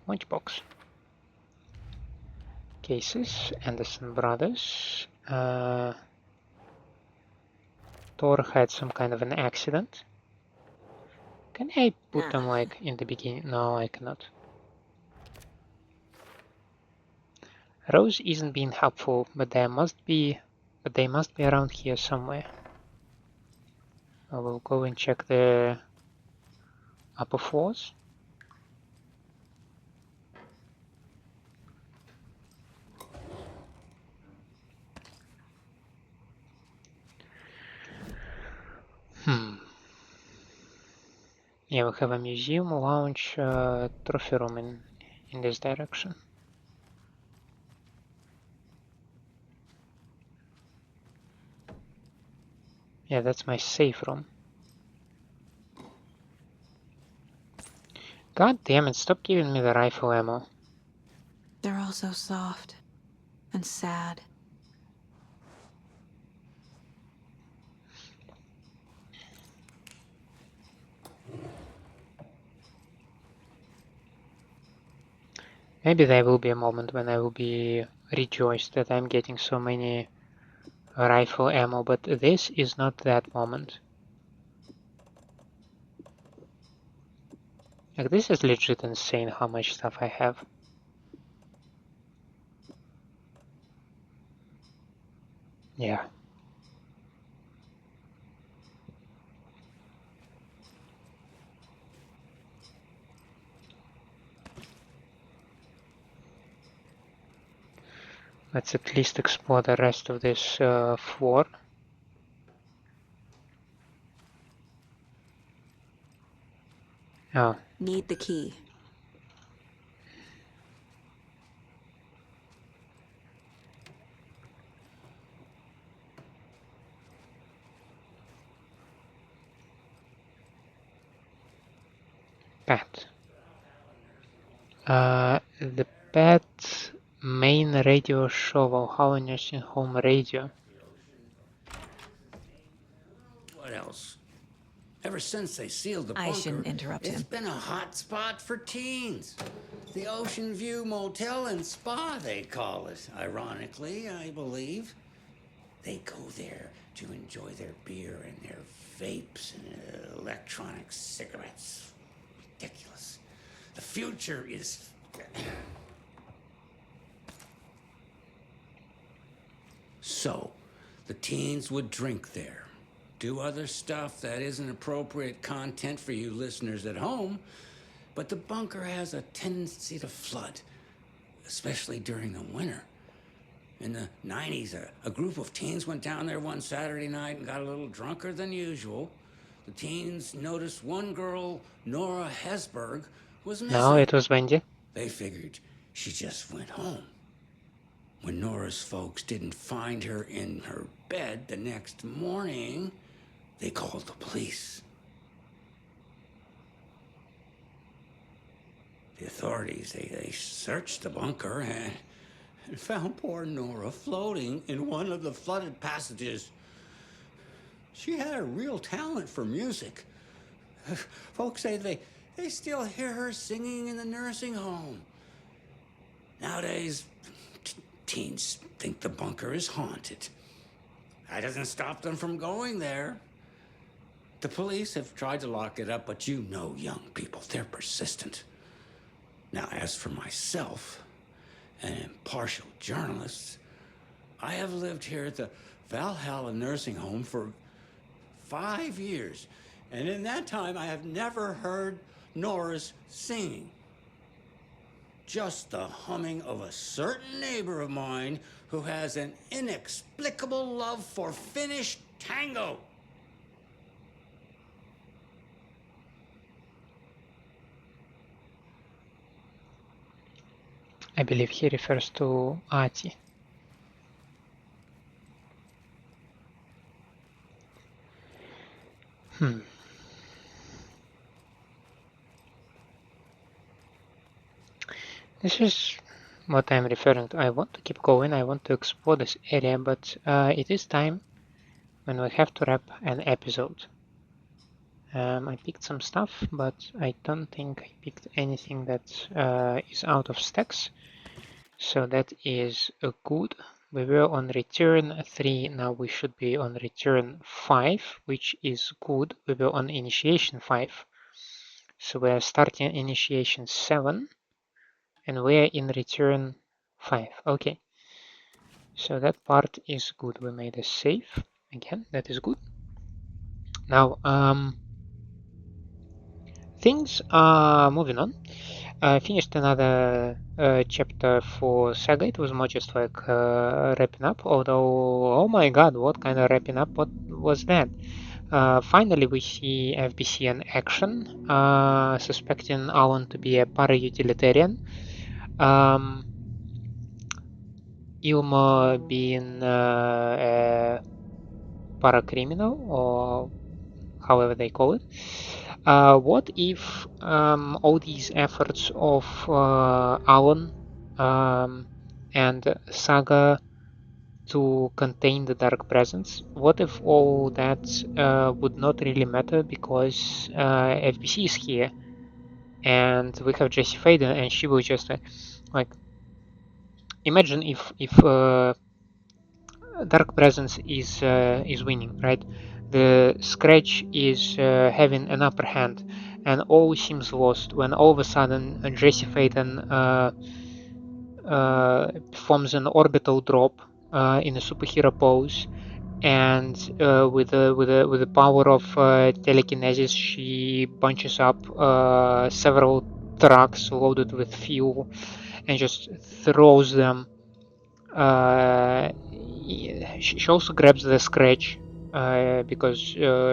Lunchbox. Cases, Anderson Brothers. Tor had some kind of an accident. Can I put them like in the beginning? No, I cannot. Rose isn't being helpful, but they must be around here somewhere. I will go and check the upper floors. Yeah, we have a museum, lounge, trophy room in this direction. Yeah, that's my safe room. God damn it, stop giving me the rifle ammo. They're all so soft and sad. Maybe there will be a moment when I will be rejoiced that I'm getting so many rifle ammo, but this is not that moment. Like, this is legit insane how much stuff I have. Yeah. Let's at least explore the rest of this floor. Oh. Need the key. Pet. The pet Maine radio show, Valhalla Nursing Home radio. What else? Ever since they sealed the bunker, I shouldn't interrupt it's him. been a hot spot for teens. The Ocean View Motel and Spa, they call it. Ironically, I believe. They go there to enjoy their beer and their vapes and electronic cigarettes. Ridiculous. The future is... So, the teens would drink there. Do other stuff that isn't appropriate content for you listeners at home, but the bunker has a tendency to flood, especially during the winter. In the 90s, a group of teens went down there one Saturday night and got a little drunker than usual. The teens noticed one girl, Nora Hesberg, was missing. No, it was Wendy. They figured she just went home. When Nora's folks didn't find her in her bed the next morning, they called the police. The authorities, they searched the bunker and found poor Nora floating in one of the flooded passages. She had a real talent for music. Folks say they still hear her singing in the nursing home. Nowadays, teens think the bunker is haunted. That doesn't stop them from going there. The police have tried to lock it up, but you know young people, they're persistent. Now, as for myself, an impartial journalist, I have lived here at the Valhalla Nursing Home for 5 years, and in that time I have never heard Nora's singing. Just the humming of a certain neighbor of mine who has an inexplicable love for Finnish tango. I believe he refers to Ati. This is what I'm referring to. I want to keep going, I want to explore this area, but it is time when we have to wrap an episode. I picked some stuff, but I don't think I picked anything that is out of stacks. So that is good. We were on return 3, now we should be on return 5, which is good. We were on initiation 5. So we are starting initiation 7, and we are in return 5. Okay. So that part is good. We made a save. Again, that is good. Now, things are moving on. I finished another chapter for Saga. It was more just like wrapping up, although, oh my god, what kind of wrapping up? What was that? Finally, we see FBC in action, suspecting Alan to be a para-utilitarian. Ilma being a para-criminal, or however they call it. What if all these efforts of Alan and Saga to contain the dark presence, what if all that would not really matter because FBC is here and we have Jessie Faden and she will just like imagine if dark presence is winning, right? The Scratch is having an upper hand, and all seems lost when all of a sudden Jesse Phaeton performs an orbital drop in a superhero pose, and with the power of telekinesis, she bunches up several trucks loaded with fuel and just throws them. She also grabs the Scratch because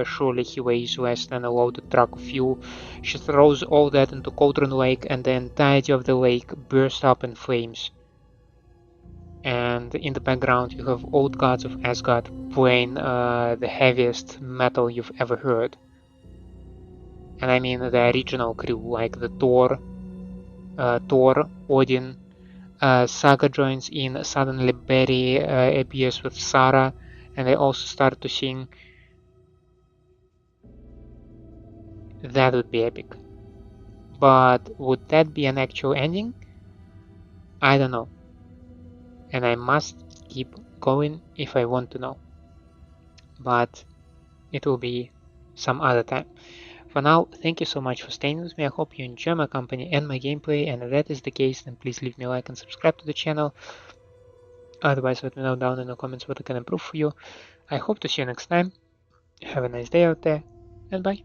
surely he weighs less than a loaded truck of fuel. She throws all that into Cauldron Lake, and the entirety of the lake bursts up in flames. And in the background you have old gods of Asgard playing the heaviest metal you've ever heard. And I mean the original crew, like the Tor, Odin. Saga joins in, suddenly Barry appears with Sarah, and they also start to sing. That would be epic. But would that be an actual ending? I don't know. And I must keep going if I want to know. But it will be some other time. For now, thank you so much for staying with me. I hope you enjoy my company and my gameplay, and if that is the case, then please leave me a like and subscribe to the channel. Otherwise, let me know down in the comments what I can improve for you. I hope to see you next time. Have a nice day out there, and bye.